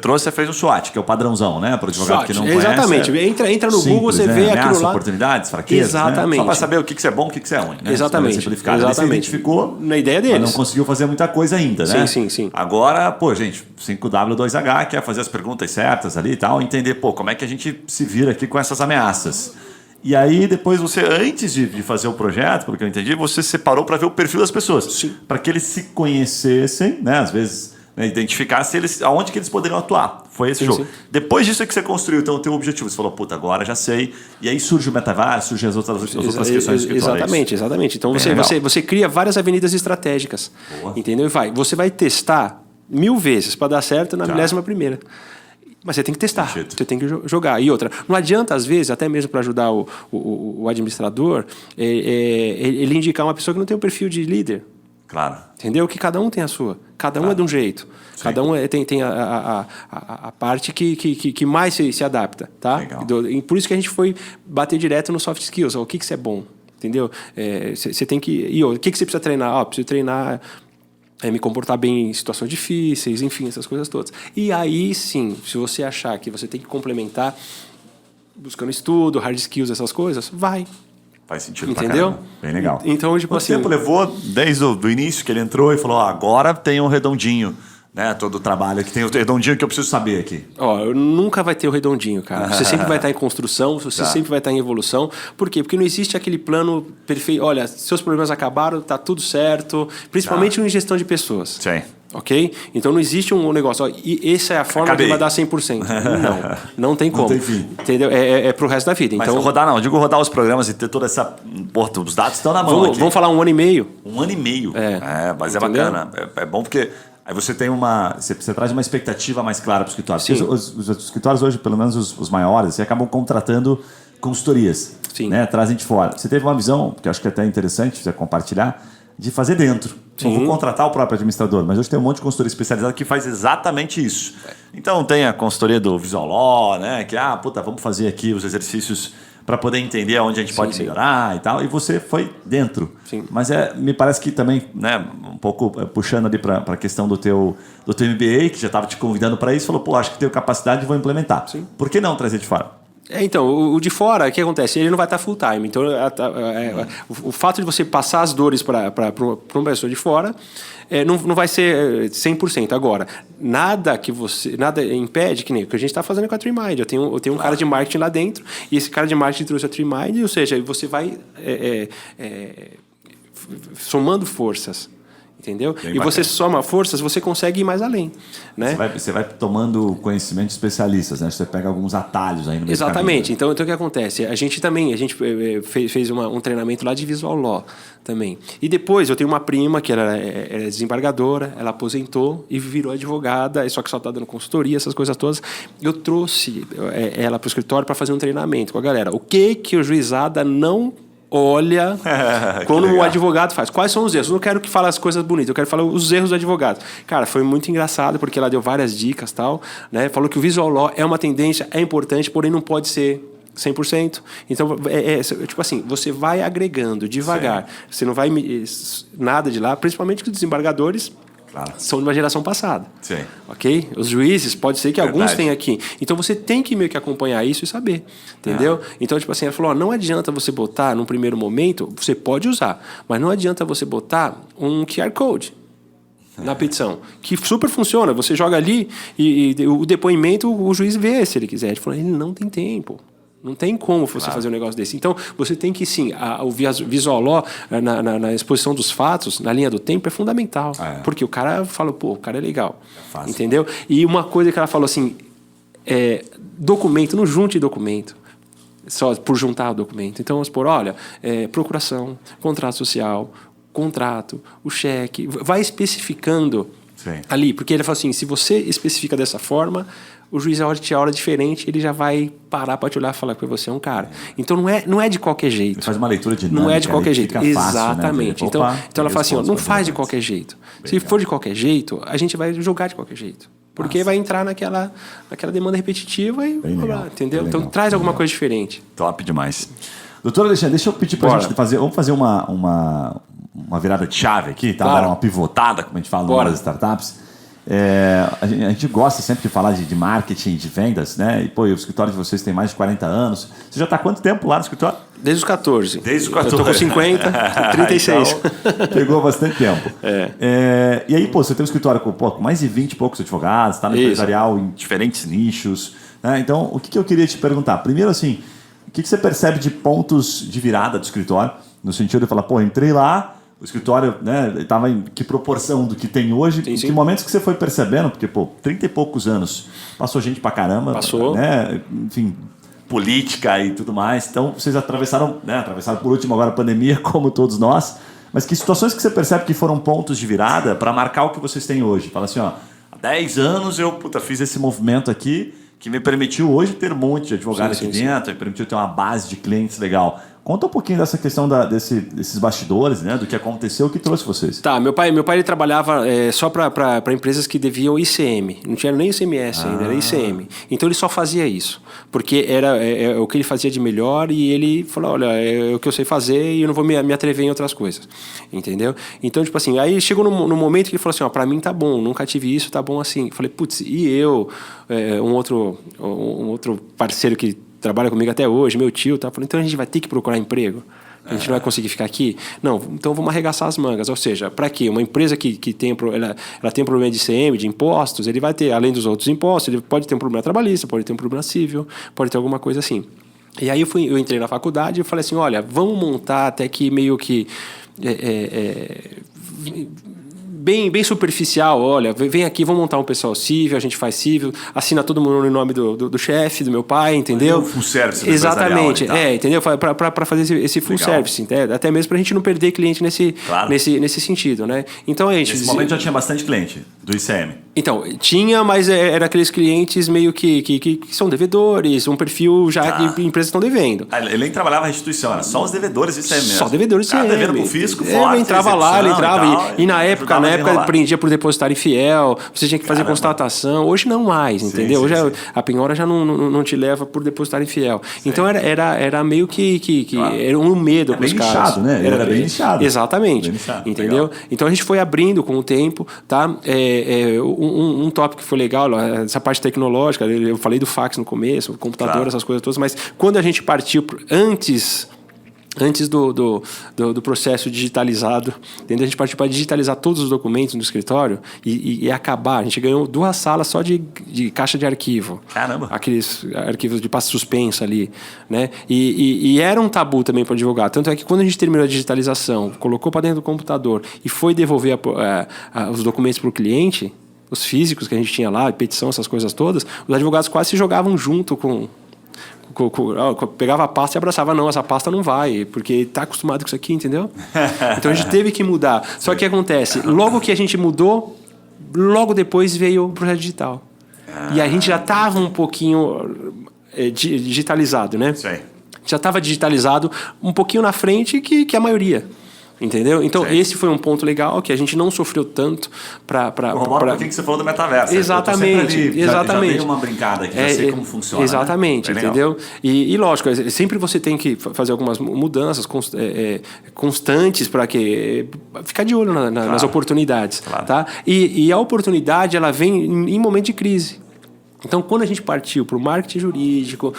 trouxe, você fez o SWOT, que é o padrãozão, né? Para o advogado que não conhece. Exatamente. Entra no Google, você vê aquilo ameaça, lá. oportunidades, fraquezas. Exatamente. Né? Só para saber o que é bom, o que é ruim. Né? Exatamente. Você identificou na ideia deles. Mas não conseguiu fazer muita coisa ainda, né? Sim. Agora, gente, 5W2H, que é fazer as perguntas certas ali e tal, entender, como é que a gente se vira aqui com essas ameaças. E aí, depois você, antes de fazer o projeto, pelo que eu entendi, você separou para ver o perfil das pessoas. Para que eles se conhecessem, né? Às vezes, identificassem aonde que eles poderiam atuar. Foi esse jogo. Sim. Depois disso é que você construiu então, o teu objetivo. Você falou, agora já sei. E aí surge o metaverso, surgem as outras questões do escritório. Exatamente. Então, você cria várias avenidas estratégicas. Boa. Entendeu? E você vai testar 1000 vezes para dar certo na 11ª. Mas você tem que testar, você tem que jogar. E outra, não adianta, às vezes, até mesmo para ajudar o administrador, ele indicar uma pessoa que não tem um perfil de líder. Claro. Entendeu? Que cada um tem a sua. Cada um é de um jeito. Sim. Cada um tem a parte que mais se adapta. Tá? E por isso que a gente foi bater direto no soft skills. O que é bom. Entendeu? Você tem que... E o que você precisa treinar? Preciso treinar... me comportar bem em situações difíceis, enfim, essas coisas todas. E aí, sim, se você achar que você tem que complementar buscando estudo, hard skills, essas coisas, vai. Faz sentido. Entendeu? Bem legal. Então, tipo Quanto tempo levou desde o início que ele entrou e falou, agora tem um redondinho, né? Todo o trabalho aqui tem o redondinho que eu preciso saber aqui. Nunca vai ter o redondinho, cara. Você sempre vai estar em construção, você sempre vai estar em evolução. Por quê? Porque não existe aquele plano perfeito. Olha, seus problemas acabaram, tá tudo certo. Principalmente em gestão de pessoas. Sim. Ok? Então não existe um negócio. E essa é a forma que vai dar 100%. Não tem como. Não tem fim. Entendeu? É pro resto da vida. Mas então, rodar os programas e ter toda essa... os dados estão na mão aqui. Vamos falar 1 ano e meio. 1 ano e meio. Mas entendeu? É bacana. É bom porque... Aí você tem você traz uma expectativa mais clara para o escritório. Sim. Porque os escritórios hoje, pelo menos os maiores, acabam contratando consultorias. Sim. Né? Trazem de fora. Você teve uma visão, que eu acho que é até interessante você compartilhar, de fazer dentro. Não vou contratar o próprio administrador, mas hoje tem um monte de consultoria especializada que faz exatamente isso. Então tem a consultoria do Visual Law, né? Que vamos fazer aqui os exercícios para poder entender onde a gente pode melhorar e tal. E você foi dentro. Sim. Mas me parece que também, né, um pouco puxando ali para a questão do teu MBA, que já estava te convidando para isso, falou, acho que tenho capacidade e vou implementar. Sim. Por que não trazer de fora? Então, o de fora, o que acontece? Ele não vai estar full time. Então, o fato de você passar as dores para uma pessoa de fora não vai ser 100%. Agora, nada impede, que nem o que a gente está fazendo com a TreeMind. Eu tenho um cara de marketing lá dentro, e esse cara de marketing trouxe a TreeMind, ou seja, você vai somando forças. Entendeu? Bem e bacana. Você soma forças, você consegue ir mais além. Né? Você vai tomando conhecimento de especialistas, né? Você pega alguns atalhos aí no meio. Exatamente. Então, o que acontece? A gente fez um treinamento lá de Visual Law também. E depois eu tenho uma prima que era desembargadora, ela aposentou e virou advogada, só que só está dando consultoria, essas coisas todas. Eu trouxe ela para o escritório para fazer um treinamento com a galera. O que o juizada não olha quando o advogado faz. Quais são os erros? Eu não quero que fale as coisas bonitas, eu quero falar os erros do advogado. Cara, foi muito engraçado porque ela deu várias dicas, tal, né? Falou que o Visual Law é uma tendência, é importante, porém não pode ser 100%. Então, tipo assim, você vai agregando devagar. Sim. Você não vai nada de lá, principalmente que os desembargadores são de uma geração passada. Sim. Ok? Os juízes, pode ser que alguns tenham aqui. Então, você tem que meio que acompanhar isso e saber. Entendeu? Então, tipo assim, ela falou, não adianta você botar, num primeiro momento, você pode usar, mas não adianta você botar um QR Code na petição, que super funciona. Você joga ali e o depoimento, o juiz vê se ele quiser. Ele falou, ele não tem tempo. Não tem como você fazer um negócio desse. Então, você tem que, sim, o Visual Law, na exposição dos fatos, na linha do tempo, é fundamental. Porque o cara fala, o cara é legal. Entendeu? E uma coisa que ela falou assim, documento, não junte documento. Só por juntar o documento. Então, vamos supor, olha, procuração, contrato social, contrato, o cheque. Vai especificando ali. Porque ele fala assim, se você especifica dessa forma, o juiz, a hora de hora diferente, ele já vai parar para te olhar e falar que você é um cara. Então, não é de qualquer jeito. Ele faz uma leitura dinâmica. Não é de qualquer jeito. Fácil, Exatamente. né? Então ela fala assim, não faz de qualquer jeito. Se for de qualquer jeito, a gente vai jogar de qualquer jeito. Porque vai entrar naquela demanda repetitiva e... entendeu? Então, traz alguma coisa diferente. Top demais. Doutor Alexandre, deixa eu pedir pra gente fazer... Vamos fazer uma virada de chave aqui, tá? Claro. Dar uma pivotada, como a gente fala no mundo das startups. A gente gosta sempre de falar de marketing, de vendas, né? E, pô, o escritório de vocês tem mais de 40 anos. Você já está há quanto tempo lá no escritório? Desde os 14. Desde os 14. Eu tô com 50, 36. Então, pegou bastante tempo. E aí, pô, você tem um escritório com mais de 20 e poucos advogados, está no empresarial em diferentes nichos. Né? Então, o que eu queria te perguntar? Primeiro, assim, o que você percebe de pontos de virada do escritório? No sentido de falar, pô, entrei lá, o escritório, né, estava em que proporção do que tem hoje? Sim. Que momentos que você foi percebendo? Porque, pô, 30 e poucos anos, passou gente pra caramba. Passou. Né? Enfim, política e tudo mais. Então, vocês atravessaram por último agora a pandemia, como todos nós. Mas que situações que você percebe que foram pontos de virada para marcar o que vocês têm hoje? Fala assim, ó, há 10 anos eu fiz esse movimento aqui que me permitiu hoje ter um monte de advogados aqui dentro, me permitiu ter uma base de clientes legal. Conta um pouquinho dessa questão desses bastidores, né? Do que aconteceu, o que trouxe vocês. Tá, meu pai ele trabalhava só para empresas que deviam ICM. Não tinha nem ICMS ainda, era ICM. Então ele só fazia isso. Porque era o que ele fazia de melhor e ele falou, olha, é o que eu sei fazer e eu não vou me atrever em outras coisas. Entendeu? Então, tipo assim, aí chegou no momento que ele falou assim, ó, pra mim tá bom, nunca tive isso, tá bom assim. Eu falei, putz, e eu, um outro parceiro que trabalha comigo até hoje, meu tio, tá falando, então a gente vai ter que procurar emprego? A gente não vai conseguir ficar aqui? Não, então vamos arregaçar as mangas. Ou seja, para quê? Uma empresa que tem, ela tem um problema de ICM, de impostos, ele vai ter, além dos outros impostos, ele pode ter um problema trabalhista, pode ter um problema civil, pode ter alguma coisa assim. E aí eu entrei na faculdade e falei assim, olha, vamos montar até que meio que... Bem superficial, olha, vem aqui, vamos montar um pessoal civil, a gente faz civil, assina todo mundo no nome do chefe, do meu pai, entendeu? Full service. Exatamente, entendeu? Para fazer esse full service, até mesmo para a gente não perder cliente nesse sentido, né? Então a gente... Nesse momento já tinha bastante cliente do ICM. Então, tinha, mas era aqueles clientes meio que são devedores, um perfil já que empresas estão devendo. Ele nem trabalhava na instituição, era só os devedores do ICM mesmo. Só devedores do ICM. Devendo pro fisco, forte, ele entrava lá, ele entrava. E na época prendia por depositário infiel, você tinha que fazer constatação. Hoje não mais, entendeu? Hoje a penhora já não te leva por depositário infiel. Sim. Então era meio que era um medo para os caras. Nichado, né? Era bem nichado. Exatamente. Entendeu? Legal. Então a gente foi abrindo com o tempo, tá? Um tópico que foi legal, essa parte tecnológica, eu falei do fax no começo, o computador, essas coisas todas, mas quando a gente partiu antes do processo digitalizado, entendeu? A gente partiu para digitalizar todos os documentos no escritório e acabar. A gente ganhou 2 salas só de caixa de arquivo. Caramba! Aqueles arquivos de passo suspenso ali, né? E era um tabu também para advogar. Tanto é que quando a gente terminou a digitalização, colocou para dentro do computador e foi devolver os documentos para o cliente, os físicos que a gente tinha lá, petição, essas coisas todas, os advogados quase se jogavam junto pegava a pasta e abraçava, não, essa pasta não vai, porque está acostumado com isso aqui, entendeu? Então a gente teve que mudar. Só que o que acontece? Logo que a gente mudou, logo depois veio o projeto digital. E a gente já estava um pouquinho digitalizado, né? Sim. Já estava digitalizado um pouquinho na frente que a maioria. Entendeu? Então, esse foi um ponto legal que a gente não sofreu tanto para... Corrobora um que você falou do metaverso. Exatamente. Já dei uma brincada aqui, já sei como funciona. Exatamente, né? Entendeu? E lógico, sempre você tem que fazer algumas mudanças constantes para ficar de olho nas oportunidades. Claro. Tá? E a oportunidade, ela vem em momento de crise. Então, quando a gente partiu para o marketing jurídico,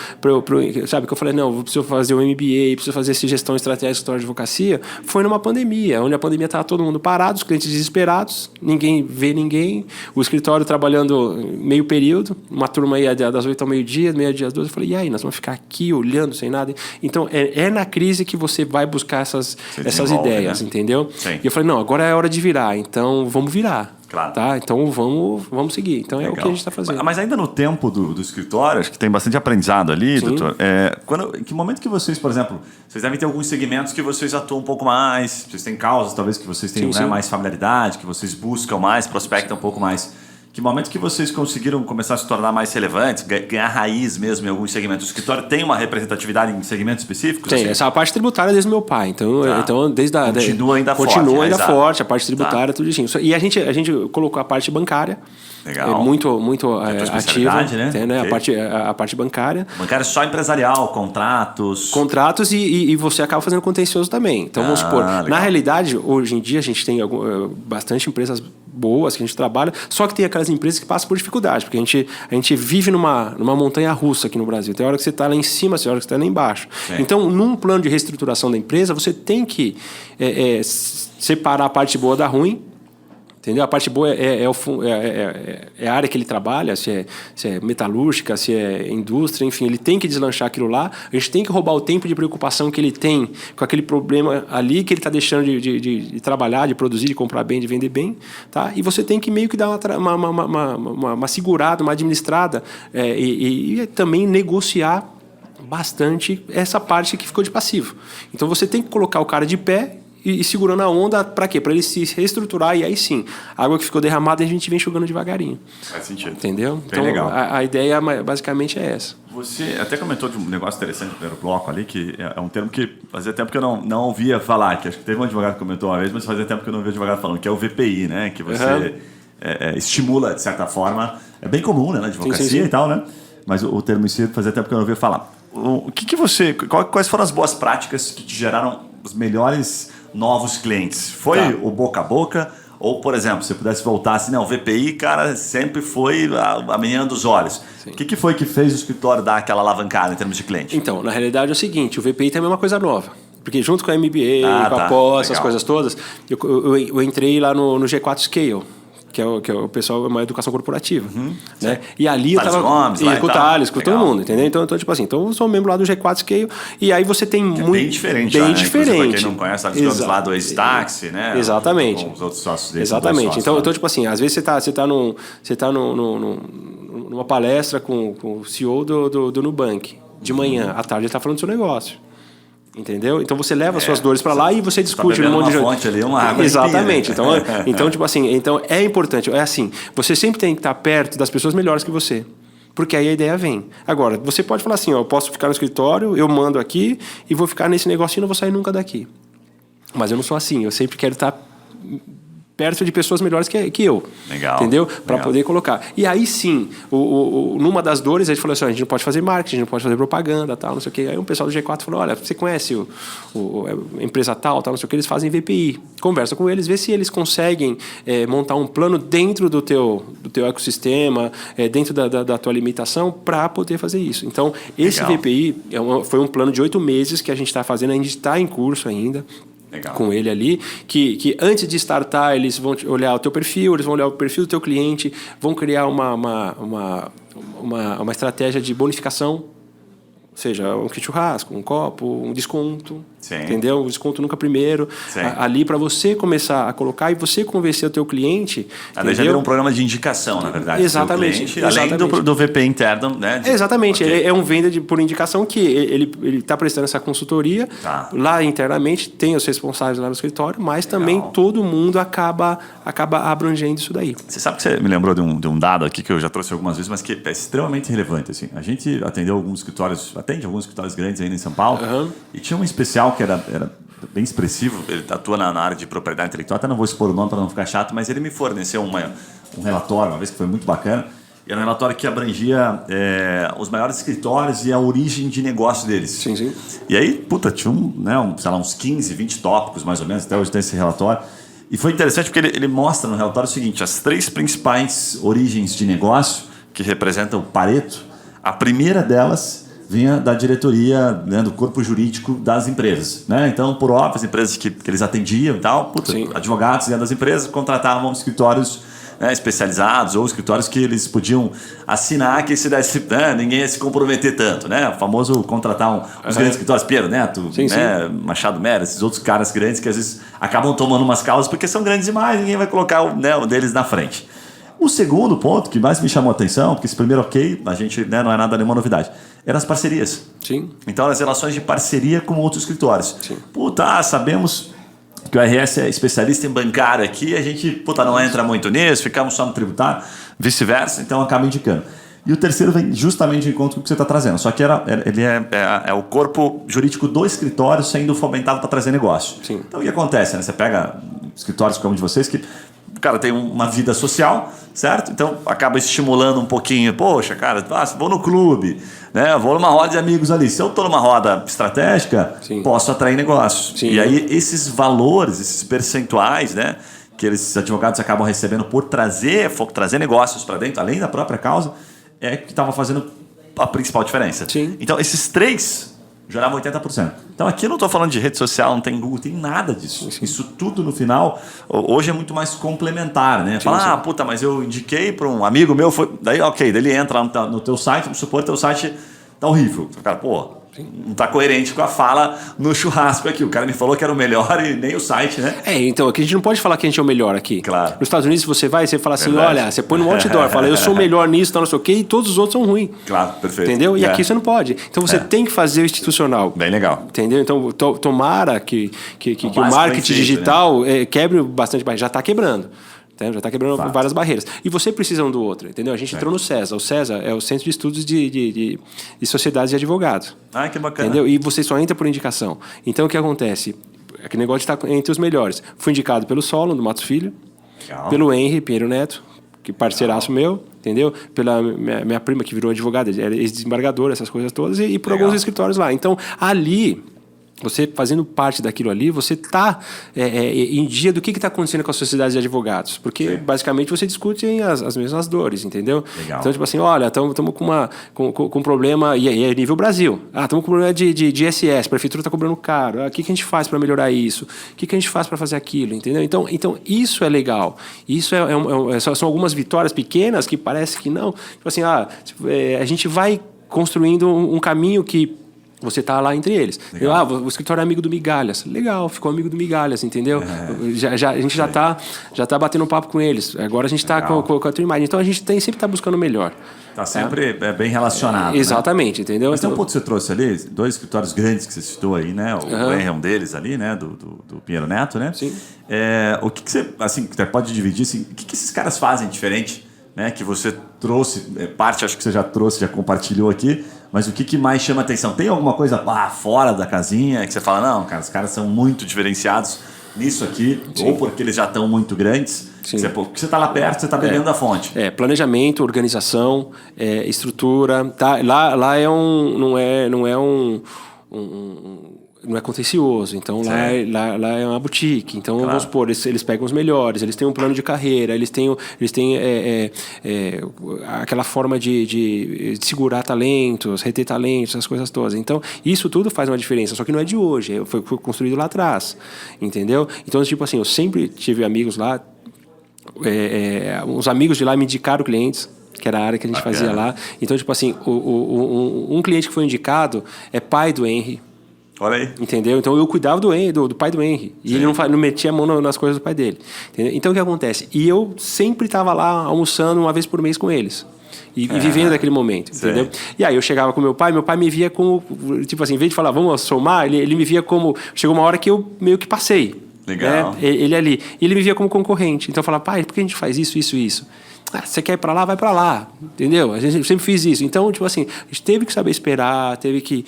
sabe, que eu falei, não, eu preciso fazer um MBA, preciso fazer essa gestão estratégica de advocacia, foi numa pandemia, onde a pandemia estava todo mundo parado, os clientes desesperados, ninguém vê ninguém, o escritório trabalhando meio período, uma turma aí das 8 ao meio-dia, meio-dia às 12, eu falei, e aí, nós vamos ficar aqui olhando sem nada? Então, é na crise que você vai buscar essas ideias, né? Entendeu? Sim. E eu falei, não, agora é hora de virar, então vamos virar. Claro. Tá? Então vamos seguir. Então legal. É o que a gente está fazendo. Mas ainda no tempo do escritório, acho que tem bastante aprendizado ali, sim, doutor. Em que momento que vocês, por exemplo, vocês devem ter alguns segmentos que vocês atuam um pouco mais, vocês têm causas talvez que vocês tenham mais familiaridade, que vocês buscam mais, prospectam um pouco mais. Que momento que vocês conseguiram começar a se tornar mais relevantes, ganhar raiz mesmo em alguns segmentos? O escritório tem uma representatividade em segmentos específicos? Tem, assim? essa é a parte tributária desde meu pai. Então desde Continua ainda forte, a parte tributária, tudo isso. E a gente colocou a parte bancária. Legal. Muito ativa. Né? Okay. A parte bancária. Bancária só empresarial, contratos. Contratos e você acaba fazendo contencioso também. Então, vamos supor, legal. na realidade, hoje em dia a gente tem bastante empresas boas que a gente trabalha, só que tem aquelas empresas que passam por dificuldade, porque a gente vive numa montanha russa aqui no Brasil. Tem hora que você está lá em cima, tem hora que você está lá embaixo. Sim. Então, num plano de reestruturação da empresa, você tem que separar a parte boa da ruim. Entendeu? A parte boa é a área que ele trabalha, se é metalúrgica, se é indústria, enfim, ele tem que deslanchar aquilo lá. A gente tem que roubar o tempo de preocupação que ele tem com aquele problema ali que ele está deixando de trabalhar, de produzir, de comprar bem, de vender bem. Tá? E você tem que meio que dar uma segurada, uma administrada e também negociar bastante essa parte que ficou de passivo. Então você tem que colocar o cara de pé e segurando a onda, para quê? Para ele se reestruturar e aí sim, a água que ficou derramada a gente vem enxugando devagarinho. Faz sentido. Entendeu? Bem então legal. A ideia basicamente é essa. Você até comentou de um negócio interessante no primeiro bloco ali, que é um termo que fazia tempo que eu não ouvia falar, que acho que teve um advogado que comentou uma vez, mas fazia tempo que eu não ouvia advogado falando, que é o VPI, né? Que você estimula, de certa forma, é bem comum, né? Na advocacia sim. E tal, né? Mas o termo em si fazia tempo que eu não ouvia falar. Quais foram as boas práticas que te geraram os melhores novos clientes? Foi o boca a boca? Ou, por exemplo, se você pudesse voltar assim, não, o VPI, cara, sempre foi a menina dos olhos. O que foi que fez o escritório dar aquela alavancada em termos de cliente? Então, na realidade é o seguinte, o VPI também é uma coisa nova. Porque junto com a MBA, com a pós, essas coisas todas, eu entrei lá no G4 Scale. Que é o pessoal, uma educação corporativa. Né? E ali eu estava com o Thales, com todo mundo, entendeu? Então, tipo assim, eu sou membro lá do G4 Scale, e aí você tem muito. Bem diferente, bem né? diferente. Para quem não conhece, sabe os lá do ex-táxi, né? Exatamente. Com os outros sócios dele. Exatamente. Então, tipo assim, às vezes você tá numa palestra com o CEO do Nubank, de manhã, à tarde ele está falando do seu negócio. Entendeu? Então você leva suas dores para lá e você discute um monte de fonte ali, uma água. Exatamente. Então, tipo assim, é importante. É assim, você sempre tem que estar perto das pessoas melhores que você. Porque aí a ideia vem. Agora, você pode falar assim, eu posso ficar no escritório, eu mando aqui e vou ficar nesse negocinho e não vou sair nunca daqui. Mas eu não sou assim, eu sempre quero estar perto de pessoas melhores que eu. Legal. Entendeu? Para poder colocar. E aí sim, numa das dores, a gente falou assim, a gente não pode fazer marketing, a gente não pode fazer propaganda, tal, não sei o quê. Aí um pessoal do G4 falou, olha, você conhece a empresa tal, não sei o quê, eles fazem VPI. Conversa com eles, vê se eles conseguem montar um plano dentro do teu ecossistema, dentro da tua limitação, para poder fazer isso. Então, esse Legal. VPI foi um plano de 8 meses que a gente está fazendo, a gente está em curso ainda. Legal. Com ele ali, que antes de startar, eles vão olhar o teu perfil, eles vão olhar o perfil do teu cliente, vão criar uma estratégia de bonificação, ou seja, um kit churrasco, um copo, um desconto, Sim. entendeu? Um desconto nunca primeiro, ali para você começar a colocar e você convencer o teu cliente. Daí já virou um programa de indicação, na verdade. Exatamente. Cliente, além do VP interno, né? Exatamente. Okay. É um venda por indicação que ele está prestando essa consultoria. Lá internamente tem os responsáveis lá no escritório, mas Legal. Também todo mundo acaba abrangendo isso daí. Você sabe que você me lembrou de um dado aqui que eu já trouxe algumas vezes, mas que é extremamente relevante. Assim. A gente atende alguns escritórios grandes ainda em São Paulo, e tinha um especial que era bem expressivo, ele atua na área de propriedade intelectual, até não vou expor o nome para não ficar chato, mas ele me forneceu um relatório, uma vez que foi muito bacana, e era um relatório que abrangia os maiores escritórios e a origem de negócio deles. Sim, sim. E aí, tinha uns 15, 20 tópicos, mais ou menos, até hoje tem esse relatório, e foi interessante porque ele mostra no relatório o seguinte, as 3 principais origens de negócio, que representam o Pareto, a primeira delas vinha da diretoria, né, do corpo jurídico das empresas. Né? Então, por óbvio, as empresas que eles atendiam e tal, advogados dentro das empresas contratavam escritórios especializados ou escritórios que eles podiam assinar que ninguém ia se comprometer tanto. Né? O famoso contratar os grandes escritórios, Piero Neto, Machado Mera, esses outros caras grandes que às vezes acabam tomando umas causas porque são grandes demais, ninguém vai colocar o deles na frente. O segundo ponto que mais me chamou a atenção, porque esse primeiro a gente não é nada, nenhuma novidade, eram as parcerias. Sim. Então, as relações de parceria com outros escritórios. Sim. Sabemos que o RS é especialista em bancário aqui, a gente não entra muito nisso, ficamos só no tributário, vice-versa, então acaba indicando. E o terceiro vem justamente de encontro com o que você está trazendo. Só que ele é o corpo jurídico do escritório sendo fomentado para trazer negócio. Sim. Então o que acontece? Né? Você pega escritórios como o de vocês que o cara tem uma vida social, certo? Então acaba estimulando um pouquinho. Poxa, cara, vou no clube, né? Vou numa roda de amigos ali. Se eu estou numa roda estratégica, Sim. posso atrair negócios. Sim. E aí esses valores, esses percentuais, né? Que esses advogados acabam recebendo por trazer negócios para dentro, além da própria causa, é que estava fazendo a principal diferença. Sim. Então, esses três geravam 80%. Então, aqui eu não estou falando de rede social, não tem Google, tem nada disso. Sim. Isso tudo, no final, hoje é muito mais complementar, né? Fala, puta, mas eu indiquei para um amigo meu, daí ele entra no teu site, vamos supor que teu site tá horrível. O cara, não está coerente com a fala no churrasco aqui. O cara me falou que era o melhor e nem o site, né? Então, aqui a gente não pode falar que a gente é o melhor aqui. Claro. Nos Estados Unidos, você fala assim, Verdade. olha, você põe no outdoor, fala, eu sou o melhor nisso, não sei o quê, e todos os outros são ruins. Claro, perfeito. Entendeu? E aqui você não pode. Então você tem que fazer o institucional. Bem legal. Entendeu? Então, tomara que o mais marketing bem feito, digital quebre bastante barreira. Já está quebrando. Já está quebrando Fato. várias barreiras. E você precisa um do outro, entendeu? A gente entrou no CESA. O CESA é o Centro de Estudos de Sociedades de Advogados. Ah, que bacana. Entendeu? E você só entra por indicação. Então, o que acontece? Aquele negócio está entre os melhores. Fui indicado pelo Solon, do Matos Filho, Legal. pelo Henry Pinheiro Neto, que parceiraço meu, entendeu? Pela minha prima, que virou advogada, era ex-desembargadora, essas coisas todas, e por alguns escritórios lá. Então, ali, você fazendo parte daquilo ali, você está em dia do que está acontecendo com as sociedades de advogados. Porque, basicamente, você discute as mesmas dores, entendeu? Legal. Então, tipo assim, olha, estamos com um problema, e é nível Brasil. Estamos com um problema de ISS, a prefeitura está cobrando caro. O que a gente faz para melhorar isso? O que a gente faz para fazer aquilo, entendeu? Então, isso é legal. Isso são algumas vitórias pequenas que parece que não. Tipo assim, a gente vai construindo um caminho que você está lá entre eles. O escritório é amigo do Migalhas. Legal, ficou amigo do Migalhas, entendeu? A gente já tá batendo um papo com eles. Agora a gente está com a tua imagem. Então a gente sempre está buscando o melhor. Está sempre bem relacionado. Exatamente, entendeu? Mas tem um ponto que você trouxe ali, 2 escritórios grandes que você citou aí, né? O Henry é um deles ali, né? Do Pinheiro Neto, né? Sim. O que você, assim, pode dividir, assim, o que esses caras fazem diferente, né? Que você trouxe, parte acho que você já trouxe, já compartilhou aqui, mas o que mais chama atenção? Tem alguma coisa fora da casinha que você fala, não, cara, os caras são muito diferenciados nisso aqui, ou porque eles já estão muito grandes, porque você está lá perto, você está bebendo da fonte. Planejamento, organização, estrutura, tá? Lá não é contencioso, então lá é uma boutique. Então, vamos supor, eles pegam os melhores, eles têm um plano de carreira, eles têm aquela forma de segurar talentos, reter talentos, essas coisas todas. Então, isso tudo faz uma diferença, só que não é de hoje, foi construído lá atrás, entendeu? Então, tipo assim, eu sempre tive amigos lá, os amigos de lá me indicaram clientes, que era a área que a gente fazia lá. Então, tipo assim, um cliente que foi indicado é pai do Henry. Olha aí. Entendeu? Então eu cuidava do pai do Henry. E ele não metia a mão nas coisas do pai dele. Entendeu? Então o que acontece? E eu sempre estava lá almoçando uma vez por mês com eles. E vivendo daquele momento, entendeu? E aí eu chegava com meu pai me via como, tipo assim, em vez de falar, vamos somar, ele me via como... Chegou uma hora que eu meio que passei. Legal. Né? Ele ali. E ele me via como concorrente. Então eu falava, pai, por que a gente faz isso? Você quer ir para lá, vai para lá. Entendeu? A gente sempre fiz isso. Então, tipo assim, a gente teve que saber esperar, teve que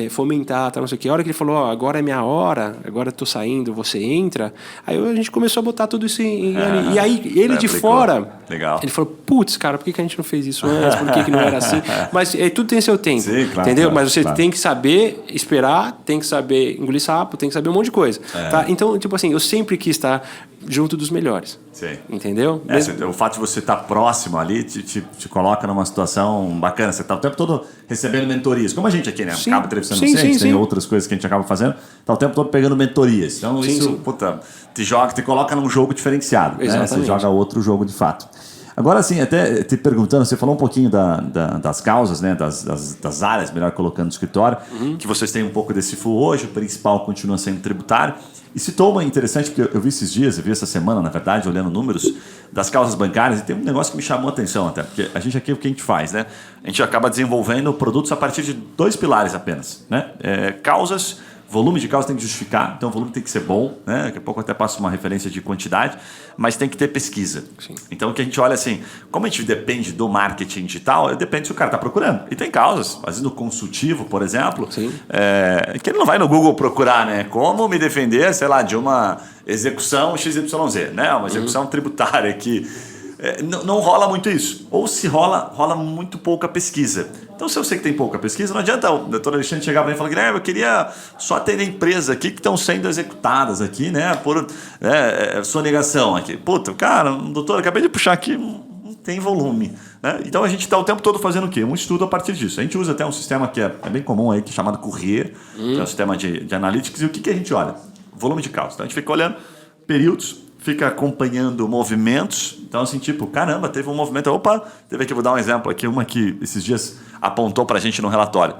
fomentar, tá, não sei o quê. A hora que ele falou, agora é minha hora, agora eu tô saindo, você entra. Aí a gente começou a botar tudo isso e aí ele de fora, ele falou, putz, cara, por que a gente não fez isso antes? Por que não era assim? Mas tudo tem seu tempo, entendeu? Mas você tem que saber esperar, tem que saber engolir sapo, tem que saber um monte de coisa. Tá? Então, tipo assim, eu sempre quis estar junto dos melhores. Sim. Entendeu? O fato de você estar próximo ali te coloca numa situação bacana. Você está o tempo todo recebendo mentorias. Como a gente aqui, né? Acaba entrevistando você, tem outras coisas que a gente acaba fazendo. Está o tempo todo pegando mentorias. Então, isso te coloca num jogo diferenciado. Né? Você joga outro jogo de fato. Agora, assim, até te perguntando, você falou um pouquinho das causas, né? das áreas, melhor colocando no escritório, que vocês têm um pouco desse full hoje, o principal continua sendo tributário. E citou uma interessante, porque eu vi esses dias, eu vi essa semana, na verdade, olhando números das causas bancárias, e tem um negócio que me chamou a atenção até, porque a gente aqui, o que a gente faz, né? A gente acaba desenvolvendo produtos a partir de 2 pilares apenas, né? Causas volume de causa tem que justificar, então o volume tem que ser bom, né? Daqui a pouco eu até passo uma referência de quantidade, mas tem que ter pesquisa. Sim. Então o que a gente olha assim, como a gente depende do marketing digital, depende se o cara está procurando. E tem causas, às vezes no consultivo, por exemplo, que ele não vai no Google procurar, né? Como me defender, sei lá, de uma execução XYZ, né? Uma execução tributária aqui. Não rola muito isso. Ou se rola muito pouca pesquisa. Então, se eu sei que tem pouca pesquisa, não adianta o doutor Alexandre chegar para mim e falar, Guilherme, eu queria só atender empresas aqui que estão sendo executadas aqui, né, por sonegação aqui. Puta, cara, doutor, acabei de puxar aqui, não tem volume. Né? Então, a gente está o tempo todo fazendo o quê? Um estudo a partir disso. A gente usa até um sistema que é bem comum aí, que é chamado Courier, que é um sistema de analytics. E o que a gente olha? Volume de causa. Então, a gente fica olhando períodos, fica acompanhando movimentos. Então, assim, tipo, caramba, teve um movimento. Opa, teve aqui, vou dar um exemplo aqui, uma que esses dias apontou para a gente no relatório.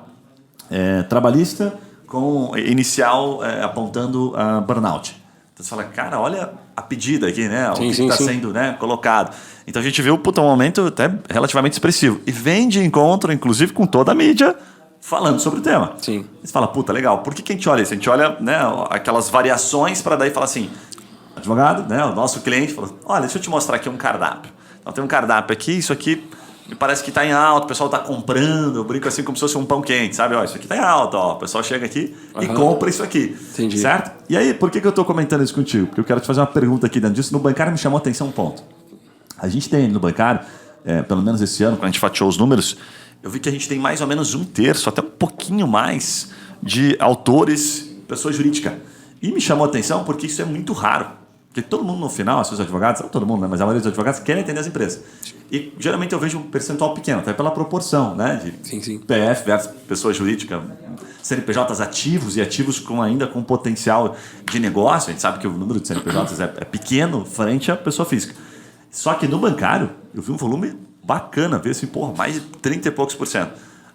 Trabalhista com inicial apontando a burnout. Então, você fala, cara, olha a pedida aqui, né? O que está sendo, né, colocado. Então, a gente viu um momento até relativamente expressivo. E vem de encontro, inclusive, com toda a mídia falando sobre o tema. Sim. Você fala, puta, legal. Por que a gente olha isso? A gente olha, né, aquelas variações para daí falar assim... Advogado, né, o nosso cliente falou, olha, deixa eu te mostrar aqui um cardápio. Então tem um cardápio aqui, isso aqui me parece que está em alta, o pessoal está comprando, eu brinco assim como se fosse um pão quente, sabe? Ó, isso aqui está em alta, ó, o pessoal chega aqui e compra isso aqui. Entendi. Certo? E aí, por que eu estou comentando isso contigo? Porque eu quero te fazer uma pergunta aqui dentro disso. No bancário me chamou a atenção um ponto. A gente tem no bancário, pelo menos esse ano, quando a gente fatiou os números, eu vi que a gente tem mais ou menos 1/3, até um pouquinho mais, de autores, pessoa jurídica. E me chamou a atenção porque isso é muito raro. Porque todo mundo no final, os seus advogados, não todo mundo, né, mas a maioria dos advogados querem atender as empresas. E geralmente eu vejo um percentual pequeno, até pela proporção, né, de PF versus pessoa jurídica, CNPJs ativos e ativos ainda com potencial de negócio. A gente sabe que o número de CNPJs é pequeno frente à pessoa física. Só que no bancário, eu vi um volume bacana, vi assim, porra, mais de 30 e poucos %.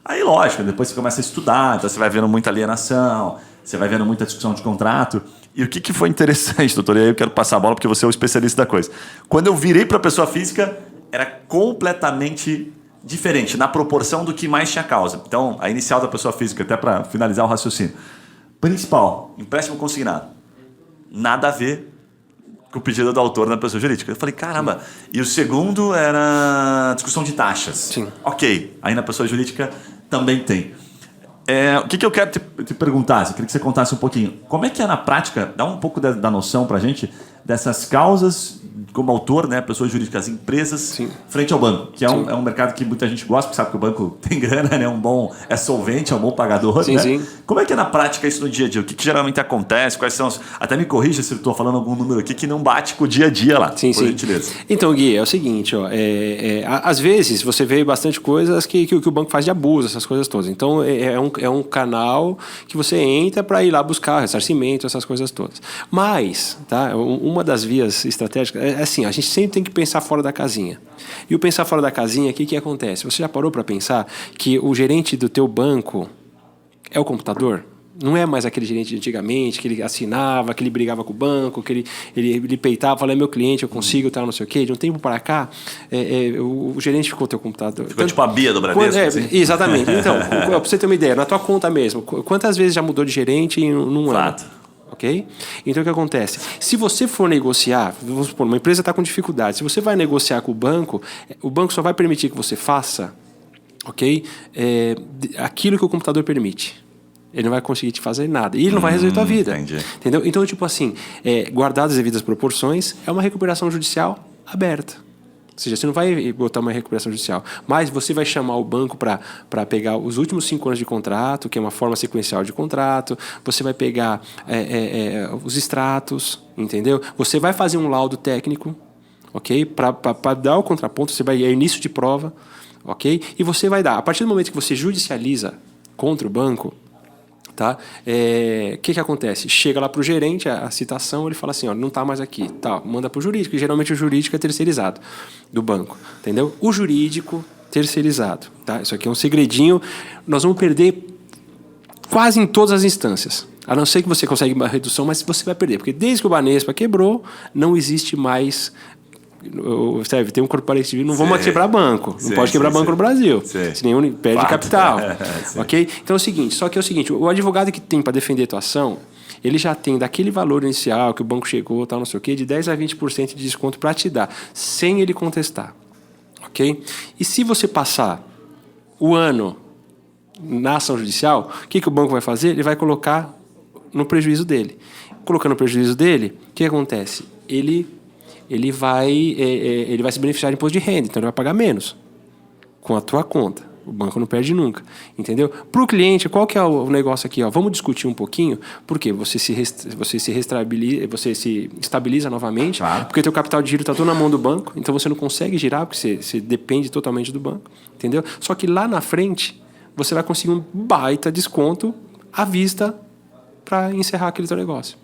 Aí, lógico, depois você começa a estudar, então você vai vendo muita alienação, você vai vendo muita discussão de contrato. E o que foi interessante, doutor? E aí eu quero passar a bola porque você é o especialista da coisa. Quando eu virei para a pessoa física, era completamente diferente, na proporção do que mais tinha causa. Então, a inicial da pessoa física, até para finalizar o raciocínio. Principal, empréstimo consignado. Nada a ver com o pedido do autor na pessoa jurídica. Eu falei, caramba. E o segundo era discussão de taxas. Sim. Ok. Aí na pessoa jurídica também tem. O que eu quero te perguntar? Eu queria que você contasse um pouquinho. Como é que é na prática, dá um pouco da noção para a gente dessas causas como autor, né, pessoas jurídicas, empresas, frente ao banco, que é um mercado que muita gente gosta, porque sabe que o banco tem grana, né, é solvente, é um bom pagador. Né? Sim. Como é que é na prática isso no dia a dia? O que geralmente acontece? Quais são até me corrija se eu estou falando algum número aqui que não bate com o dia a dia lá, por gentileza. Então, Gui, é o seguinte, ó, às vezes você vê bastante coisas que o banco faz de abuso, essas coisas todas. Então, é um canal que você entra para ir lá buscar ressarcimento, essas coisas todas. Mas, tá, uma das vias estratégicas é assim, a gente sempre tem que pensar fora da casinha. E o pensar fora da casinha, o que acontece? Você já parou para pensar que o gerente do teu banco é o computador? Não é mais aquele gerente de antigamente, que ele assinava, que ele brigava com o banco, que ele peitava, falava, é meu cliente, eu consigo, tal, não sei o quê. De um tempo para cá, o gerente ficou teu computador. Ficou tipo a Bia do Bradesco, assim? Exatamente. Então, para você ter uma ideia, na tua conta mesmo, quantas vezes já mudou de gerente em um ano? Ok? Então, o que acontece? Se você for negociar, vamos supor, uma empresa está com dificuldade, se você vai negociar com o banco só vai permitir que você faça, ok? Aquilo que o computador permite. Ele não vai conseguir te fazer nada. E ele não vai resolver a tua vida. Entendi. Entendeu? Então, tipo assim, guardadas as devidas proporções, é uma recuperação judicial aberta. Ou seja, você não vai botar uma recuperação judicial, mas você vai chamar o banco para pegar os últimos 5 anos de contrato, que é uma forma sequencial de contrato, você vai pegar os extratos, entendeu? Você vai fazer um laudo técnico, ok? Para dar o contraponto, você vai início de prova, ok? E você vai dar, a partir do momento que você judicializa contra o banco, tá? Que acontece? Chega lá para o gerente, a citação, ele fala assim, ó, não está mais aqui, tá, manda para o jurídico, e geralmente o jurídico é terceirizado do banco, entendeu? O jurídico terceirizado, tá? Isso aqui é um segredinho, nós vamos perder quase em todas as instâncias, a não ser que você consiga uma redução, mas você vai perder, porque desde que o Banespa quebrou, não existe mais Sabe, tem um corporativo, não vamos quebrar banco. Não pode quebrar banco no Brasil. Senão perde capital. Ok? Então é o seguinte, o advogado que tem para defender a tua ação, ele já tem daquele valor inicial que o banco chegou, tal, não sei o quê, de 10% a 20% de desconto para te dar, sem ele contestar. Ok? E se você passar o ano na ação judicial, o que o banco vai fazer? Ele vai colocar no prejuízo dele. Colocando no prejuízo dele, o que acontece? Ele vai se beneficiar de imposto de renda, então ele vai pagar menos com a tua conta. O banco não perde nunca, entendeu? Para o cliente, qual que é o negócio aqui? Vamos discutir um pouquinho, porque você se estabiliza novamente, porque teu capital de giro está todo na mão do banco, então você não consegue girar, porque você depende totalmente do banco, entendeu? Só que lá na frente, você vai conseguir um baita desconto à vista para encerrar aquele teu negócio.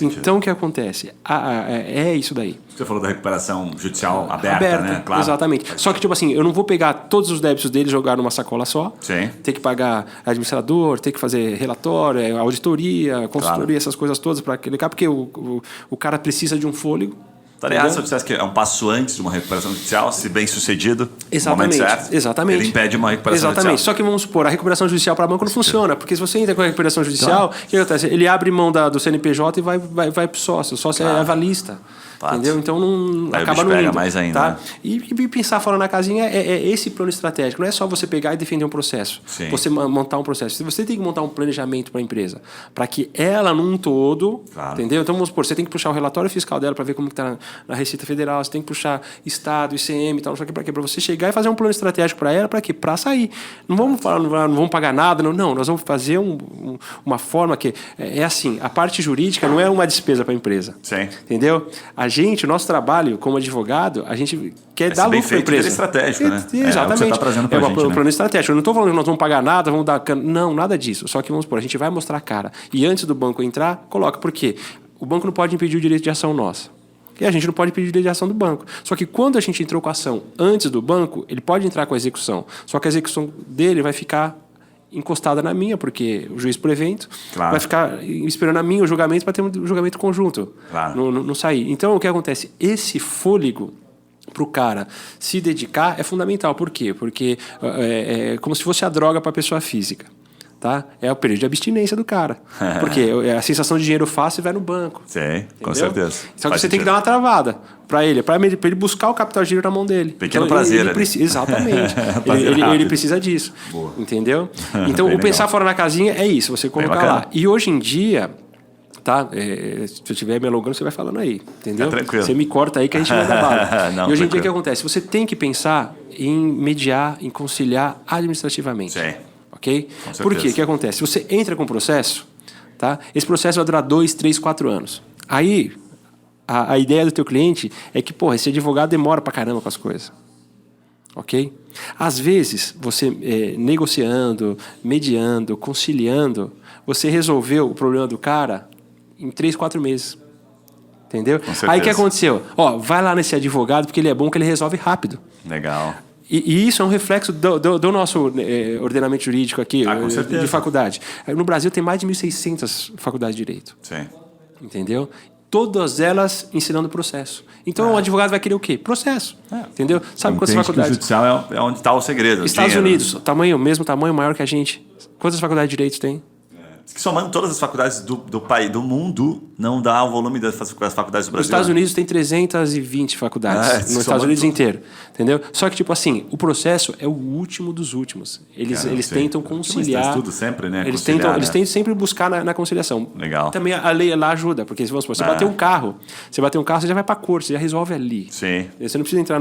Então, o que acontece? É isso daí. Você falou da recuperação judicial aberta, né? Claro. Exatamente. Só que, tipo assim, eu não vou pegar todos os débitos dele e jogar numa sacola só. Sim. Ter que pagar administrador, ter que fazer relatório, auditoria, consultoria, essas coisas todas para aquele cara, porque o cara precisa de um fôlego. Estaria errado se eu dissesse que é um passo antes de uma recuperação judicial, se bem sucedido, exatamente, no momento certo, exatamente. ele impede uma recuperação judicial. Só que vamos supor, a recuperação judicial para banco não funciona, porque se você entra com a recuperação judicial, o que acontece? Ele abre mão do CNPJ e vai para o sócio. O sócio é avalista. Entendeu? Então não aí acaba não não indo. Indo, mais ainda. Tá? Né? E pensar fora na casinha é esse plano estratégico. Não é só você pegar e defender um processo. Sim. Você montar um processo. Você tem que montar um planejamento para a empresa. Para que ela, num todo... Entendeu? Então, vamos supor, você tem que puxar o relatório fiscal dela para ver como está na Receita Federal. Você tem que puxar Estado, ICM e tal. Para quê? Para você chegar e fazer um plano estratégico para ela. Para quê? Para sair. Não vamos falar, não vamos pagar nada. Não, nós vamos fazer uma forma que... É assim, a parte jurídica não é uma despesa para a empresa. Sim. Entendeu? O nosso trabalho como advogado, a gente quer dar lucro para a empresa. É estratégico, né? Exatamente. É o que você está trazendo para a gente, o plano estratégico. Eu não estou falando que nós vamos pagar nada, vamos dar... Não, nada disso. Só que, vamos supor, a gente vai mostrar a cara. E antes do banco entrar, coloca. Por quê? O banco não pode impedir o direito de ação nosso. E a gente não pode impedir o direito de ação do banco. Só que quando a gente entrou com a ação antes do banco, ele pode entrar com a execução. Só que a execução dele vai ficar encostada na minha, porque o juiz por evento vai ficar esperando a mim o julgamento para ter um julgamento conjunto. Não sair. Então, o que acontece? Esse fôlego para o cara se dedicar é fundamental. Por quê? Porque é como se fosse a droga para a pessoa física. Tá? É o período de abstinência do cara. Porque a sensação de dinheiro fácil vai no banco. Sim, com certeza. Só que você tem que dar uma travada para ele buscar o capital de giro na mão dele. Pequeno prazer. Exatamente. ele precisa disso. Boa. Entendeu? Então, o pensar fora da casinha é isso, você colocar lá. E hoje em dia... Tá? Se eu estiver me alongando, você vai falando aí, entendeu? Tranquilo. Você me corta aí que a gente vai dar bala. E hoje em dia o que acontece? Você tem que pensar em mediar, em conciliar administrativamente. Sim. Ok? Por quê? O que acontece? Se você entra com um processo, tá? Esse processo vai durar 2, 3, 4 anos. Aí, a ideia do teu cliente é que, esse advogado demora pra caramba com as coisas. Ok? Às vezes, você negociando, mediando, conciliando, você resolveu o problema do cara em 3, 4 meses. Entendeu? Aí o que aconteceu? Vai lá nesse advogado, porque ele é bom, que ele resolve rápido. Legal. E isso é um reflexo do nosso ordenamento jurídico aqui, de faculdade. No Brasil tem mais de 1.600 faculdades de direito. Sim. Entendeu? Todas elas ensinando processo. Então o advogado vai querer o quê? Processo. Entendeu? Sabe quantas faculdades? O judicial é onde está o segredo. Estados Unidos, mesmo tamanho, maior que a gente. Quantas faculdades de direito tem? Que somando todas as faculdades do país, do mundo, não dá o volume das faculdades do Brasil. Nos Estados Unidos tem 320 faculdades. Nos Estados Unidos inteiro. Entendeu? Só que, tipo assim, o processo é o último dos últimos. Eles tentam conciliar. Mas tudo sempre, né? Eles tentam sempre buscar na conciliação. Legal. Também a lei lá ajuda, porque vamos supor, você bater um carro, você já vai pra corte, você já resolve ali. Sim. Você não precisa entrar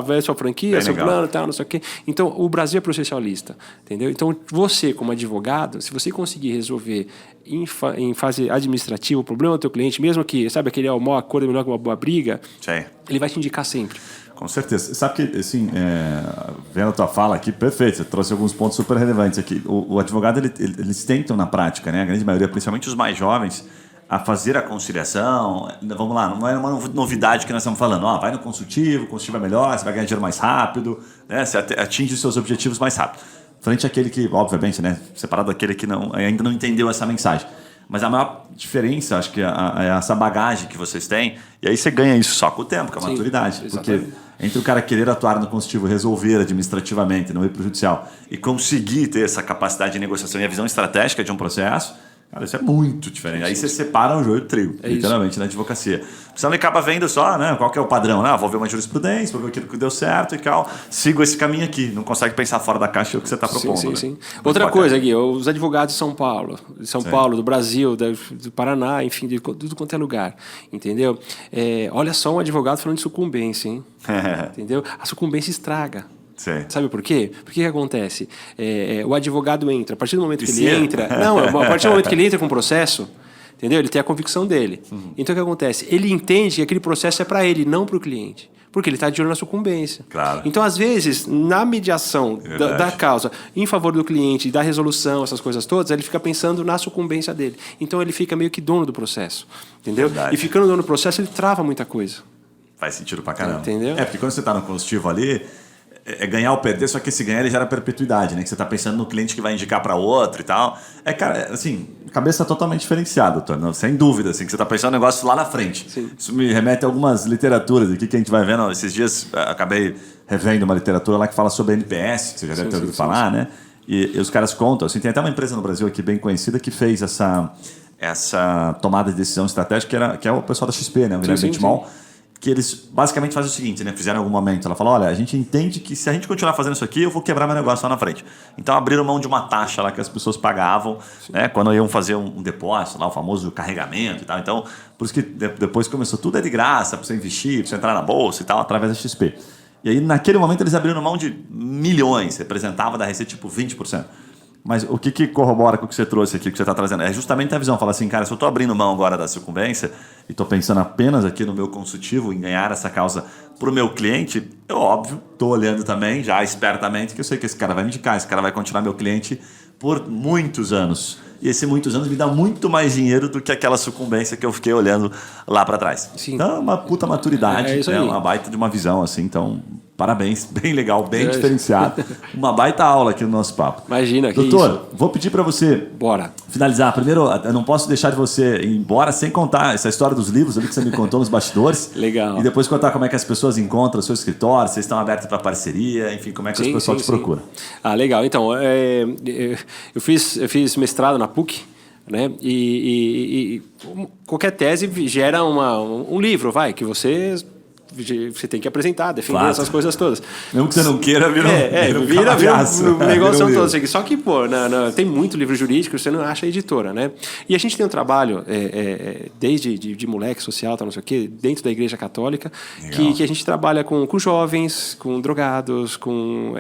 vai sua franquia, seu plano e tal, não sei o quê. Então, o Brasil é processualista. Entendeu? Então, você, como advogado, se você conseguir resolver em fase administrativa o problema do teu cliente, mesmo que, sabe, aquele mau acordo é melhor que uma boa briga, sim, ele vai te indicar sempre. Com certeza. Sabe que, assim, vendo a tua fala aqui, perfeito, você trouxe alguns pontos super relevantes aqui. O advogado, eles tentam na prática, né, a grande maioria, principalmente os mais jovens, a fazer a conciliação. Vamos lá, não é uma novidade que nós estamos falando. Vai no consultivo é melhor, você vai ganhar dinheiro mais rápido, né, você atinge os seus objetivos mais rápido. Frente àquele que, obviamente, né, separado daquele que ainda não entendeu essa mensagem. Mas a maior diferença, acho que é essa bagagem que vocês têm, e aí você ganha isso só com o tempo, com a maturidade. Exatamente. Porque entre o cara querer atuar no consultivo, resolver administrativamente, não ir para o judicial, e conseguir ter essa capacidade de negociação e a visão estratégica de um processo, cara, isso é muito diferente. Aí você separa o joio do trigo, literalmente, na advocacia. Você não acaba vendo só, né, qual que é o padrão. Vou ver uma jurisprudência, vou ver aquilo que deu certo e tal. Sigo esse caminho aqui. Não consegue pensar fora da caixa o que você está propondo. Sim. Outra coisa, Gui, os advogados de São Paulo, do Brasil, do Paraná, enfim, de tudo quanto é lugar. Entendeu? Olha só um advogado falando de sucumbência, hein? Entendeu? A sucumbência estraga. Sim. Sabe por quê? Porque o que acontece? O advogado entra, a partir do momento que ele entra... Não, a partir do momento que ele entra com o processo, entendeu? Ele tem a convicção dele. Então o que acontece? Ele entende que aquele processo é para ele, não para o cliente. Porque ele está de olho na sucumbência. Claro. Então, às vezes, na mediação da causa em favor do cliente, da resolução, essas coisas todas, ele fica pensando na sucumbência dele. Então ele fica meio que dono do processo. Entendeu? Verdade. E ficando dono do processo, ele trava muita coisa. Faz sentido pra caramba. Entendeu? Porque quando você está no consultivo ali, é ganhar ou perder, só que esse ganhar ele gera perpetuidade, né? Que você está pensando no cliente que vai indicar para outro e tal. Cara, assim, cabeça totalmente diferenciada, doutor. Sem dúvida, assim, que você está pensando um negócio lá na frente. Sim. Isso me remete a algumas literaturas aqui que a gente vai vendo. Esses dias acabei revendo uma literatura lá que fala sobre NPS, que você já deve ter ouvido falar, né? E os caras contam, assim, tem até uma empresa no Brasil aqui bem conhecida que fez essa tomada de decisão estratégica, que é o pessoal da XP, né? O Guilherme Benchimol, que eles basicamente fazem o seguinte, né? Fizeram em algum momento. Ela falou, olha, a gente entende que se a gente continuar fazendo isso aqui, eu vou quebrar meu negócio lá na frente. Então abriram mão de uma taxa lá que as pessoas pagavam, né? Quando iam fazer um depósito, lá, o famoso carregamento e tal. Então, por isso que depois começou tudo é de graça, para você investir, para você entrar na bolsa e tal, através da XP. E aí, naquele momento, eles abriram mão de milhões, representava da receita tipo 20%. Mas o que corrobora com o que você trouxe aqui, que você está trazendo? É justamente a visão. Fala assim, cara, se eu estou abrindo mão agora da sucumbência e estou pensando apenas aqui no meu consultivo, em ganhar essa causa para o meu cliente, eu, óbvio, estou olhando também, já espertamente, que eu sei que esse cara vai me indicar, esse cara vai continuar meu cliente por muitos anos. E esse muitos anos me dá muito mais dinheiro do que aquela sucumbência que eu fiquei olhando lá para trás. Sim. Então, é uma puta maturidade, uma baita de uma visão, assim, então... Parabéns, bem legal, bem diferenciado. Uma baita aula aqui no nosso papo. Imagina, que doutor, isso. Vou pedir para você Bora. finalizar. Primeiro, eu não posso deixar de você ir embora sem contar essa história dos livros ali que você me contou nos bastidores. Legal. E depois contar como é que as pessoas encontram o seu escritório, vocês estão abertos para parceria, enfim, como é que o pessoal te procura. Legal. Então, eu fiz mestrado na PUC, né? E qualquer tese gera um livro, que você tem que apresentar, defender essas coisas todas. Mesmo que você não queira, vira um negócio todo. Só que, tem muito livro jurídico, você não acha a editora, né? E a gente tem um trabalho, desde de moleque social, não sei o quê, dentro da Igreja Católica, que a gente trabalha com jovens, com drogados, com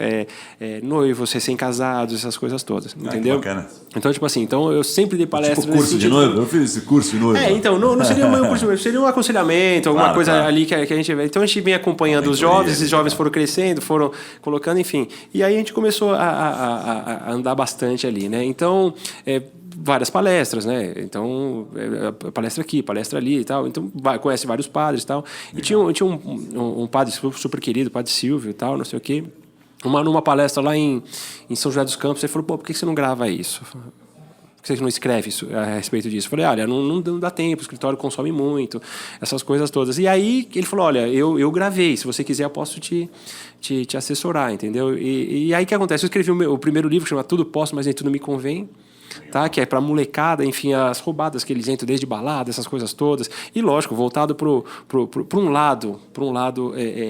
noivos, recém-casados, essas coisas todas, entendeu? Que bacana. Então, eu sempre dei palestra... Tipo curso de noivo? Eu fiz esse curso de noivo. Então, não seria um curso, seria um aconselhamento, alguma coisa ali que a gente... Então a gente vem acompanhando os jovens, esses jovens foram crescendo, foram colocando, enfim. E aí a gente começou a andar bastante ali, né? Então, várias palestras, né? Então, palestra aqui, palestra ali e tal. Então, conhece vários padres e tal. E tinha um padre super querido, o padre Silvio e tal, não sei o quê. Numa palestra lá em São José dos Campos, ele falou, por que você não grava isso? Por que você não escreve isso, a respeito disso? Eu falei, olha, não dá tempo, o escritório consome muito, essas coisas todas. E aí ele falou, olha, eu gravei, se você quiser eu posso te assessorar, entendeu? E aí o que acontece? Eu escrevi o primeiro livro, que chama Tudo Posso, mas nem tudo me convém. Tá? Que é para molecada, enfim, as roubadas que eles entram desde balada, essas coisas todas. E, lógico, voltado para um lado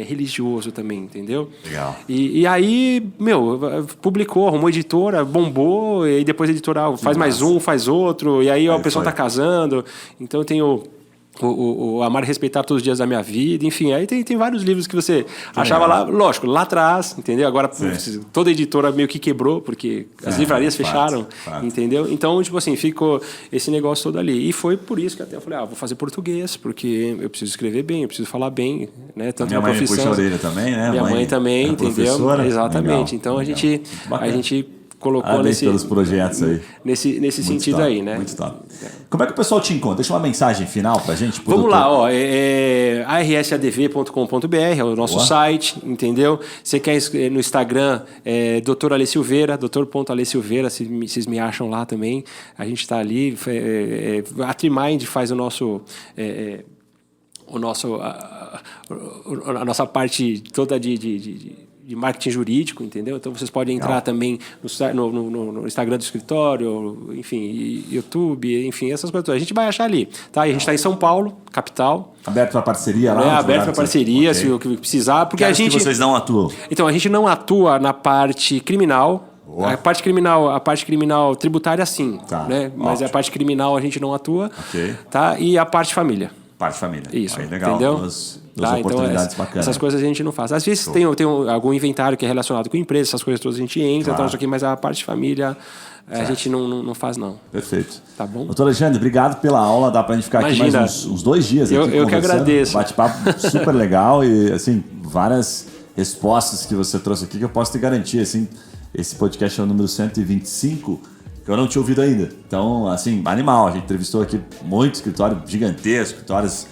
religioso também, entendeu? Legal. E aí, publicou, arrumou editora, bombou, e depois a editora faz mais um, faz outro, e aí a pessoa está casando. Então, eu tenho... O Amar e Respeitar Todos os Dias da Minha Vida, enfim, aí tem vários livros que você achava lá, lógico, lá atrás, entendeu? Agora toda editora meio que quebrou, porque as livrarias fecharam, entendeu? Então, ficou esse negócio todo ali. E foi por isso que até eu falei, vou fazer português, porque eu preciso escrever bem, eu preciso falar bem, né? Tanto na profissão. Minha mãe puxa a orelha também, né? Minha mãe também, entendeu? Exatamente. Legal, então legal. a gente colocou Parabéns pelos projetos aí. nesse sentido top, aí, né? Muito top. Como é que o pessoal te encontra? Deixa uma mensagem final pra gente. Vamos lá, ó, arsadv.com.br é o nosso site, entendeu? Você quer no Instagram, Dr. Ale Silveira, Dr.Ale Silveira, vocês me acham lá também. A gente está ali. A Trimind faz a nossa parte toda de marketing jurídico, entendeu? Então vocês podem entrar também no Instagram do escritório, enfim, YouTube, enfim, essas coisas. A gente vai achar ali, tá? E a gente está em São Paulo, capital. Aberto para parceria lá? Aberto para parceria, se o que precisar, porque a gente... que vocês não atuam? Então, a gente não atua na parte criminal. A parte criminal tributária, sim, né? Mas a parte criminal a gente não atua, tá? E a parte família. Parte família. Isso, aí, legal. entendeu? Duas oportunidades bacanas. Essas coisas a gente não faz. Às vezes tem algum inventário que é relacionado com empresa, essas coisas todas a gente entra, então isso aqui, mas a parte de família a gente não faz, não. Perfeito. Tá bom? Doutor Alexandre, obrigado pela aula. Dá pra gente ficar aqui mais uns 2 dias aqui eu que agradeço. Bate-papo super legal e, assim, várias respostas que você trouxe aqui que eu posso te garantir, assim, esse podcast é o número 125, que eu não tinha ouvido ainda. Então, assim, animal. A gente entrevistou aqui muito escritório gigantesco, escritórios,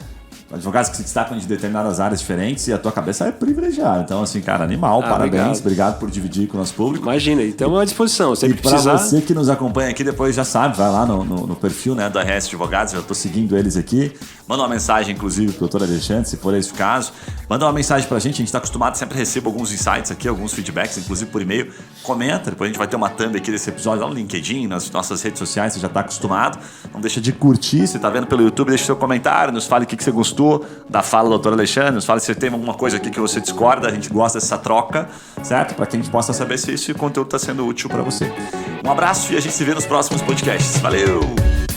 advogados que se destacam de determinadas áreas diferentes e a tua cabeça é privilegiada. Então, assim, cara, animal, parabéns. Obrigado por dividir com o nosso público. Imagina, estamos à disposição. E para você que nos acompanha aqui, depois já sabe, vai lá no perfil, né, da RS Advogados, eu estou seguindo eles aqui. Manda uma mensagem, inclusive, pro doutor Alexandre, se for esse o caso. Manda uma mensagem pra gente, a gente está acostumado, sempre recebo alguns insights aqui, alguns feedbacks, inclusive por e-mail. Comenta, depois a gente vai ter uma thumb aqui desse episódio lá no LinkedIn, nas nossas redes sociais, você já está acostumado. Não deixa de curtir, se está vendo pelo YouTube, deixa seu comentário, nos fale o que você gostou da fala do doutor Alexandre, nos fale se tem alguma coisa aqui que você discorda, a gente gosta dessa troca, certo? Para que a gente possa saber se esse conteúdo está sendo útil para você. Um abraço e a gente se vê nos próximos podcasts. Valeu!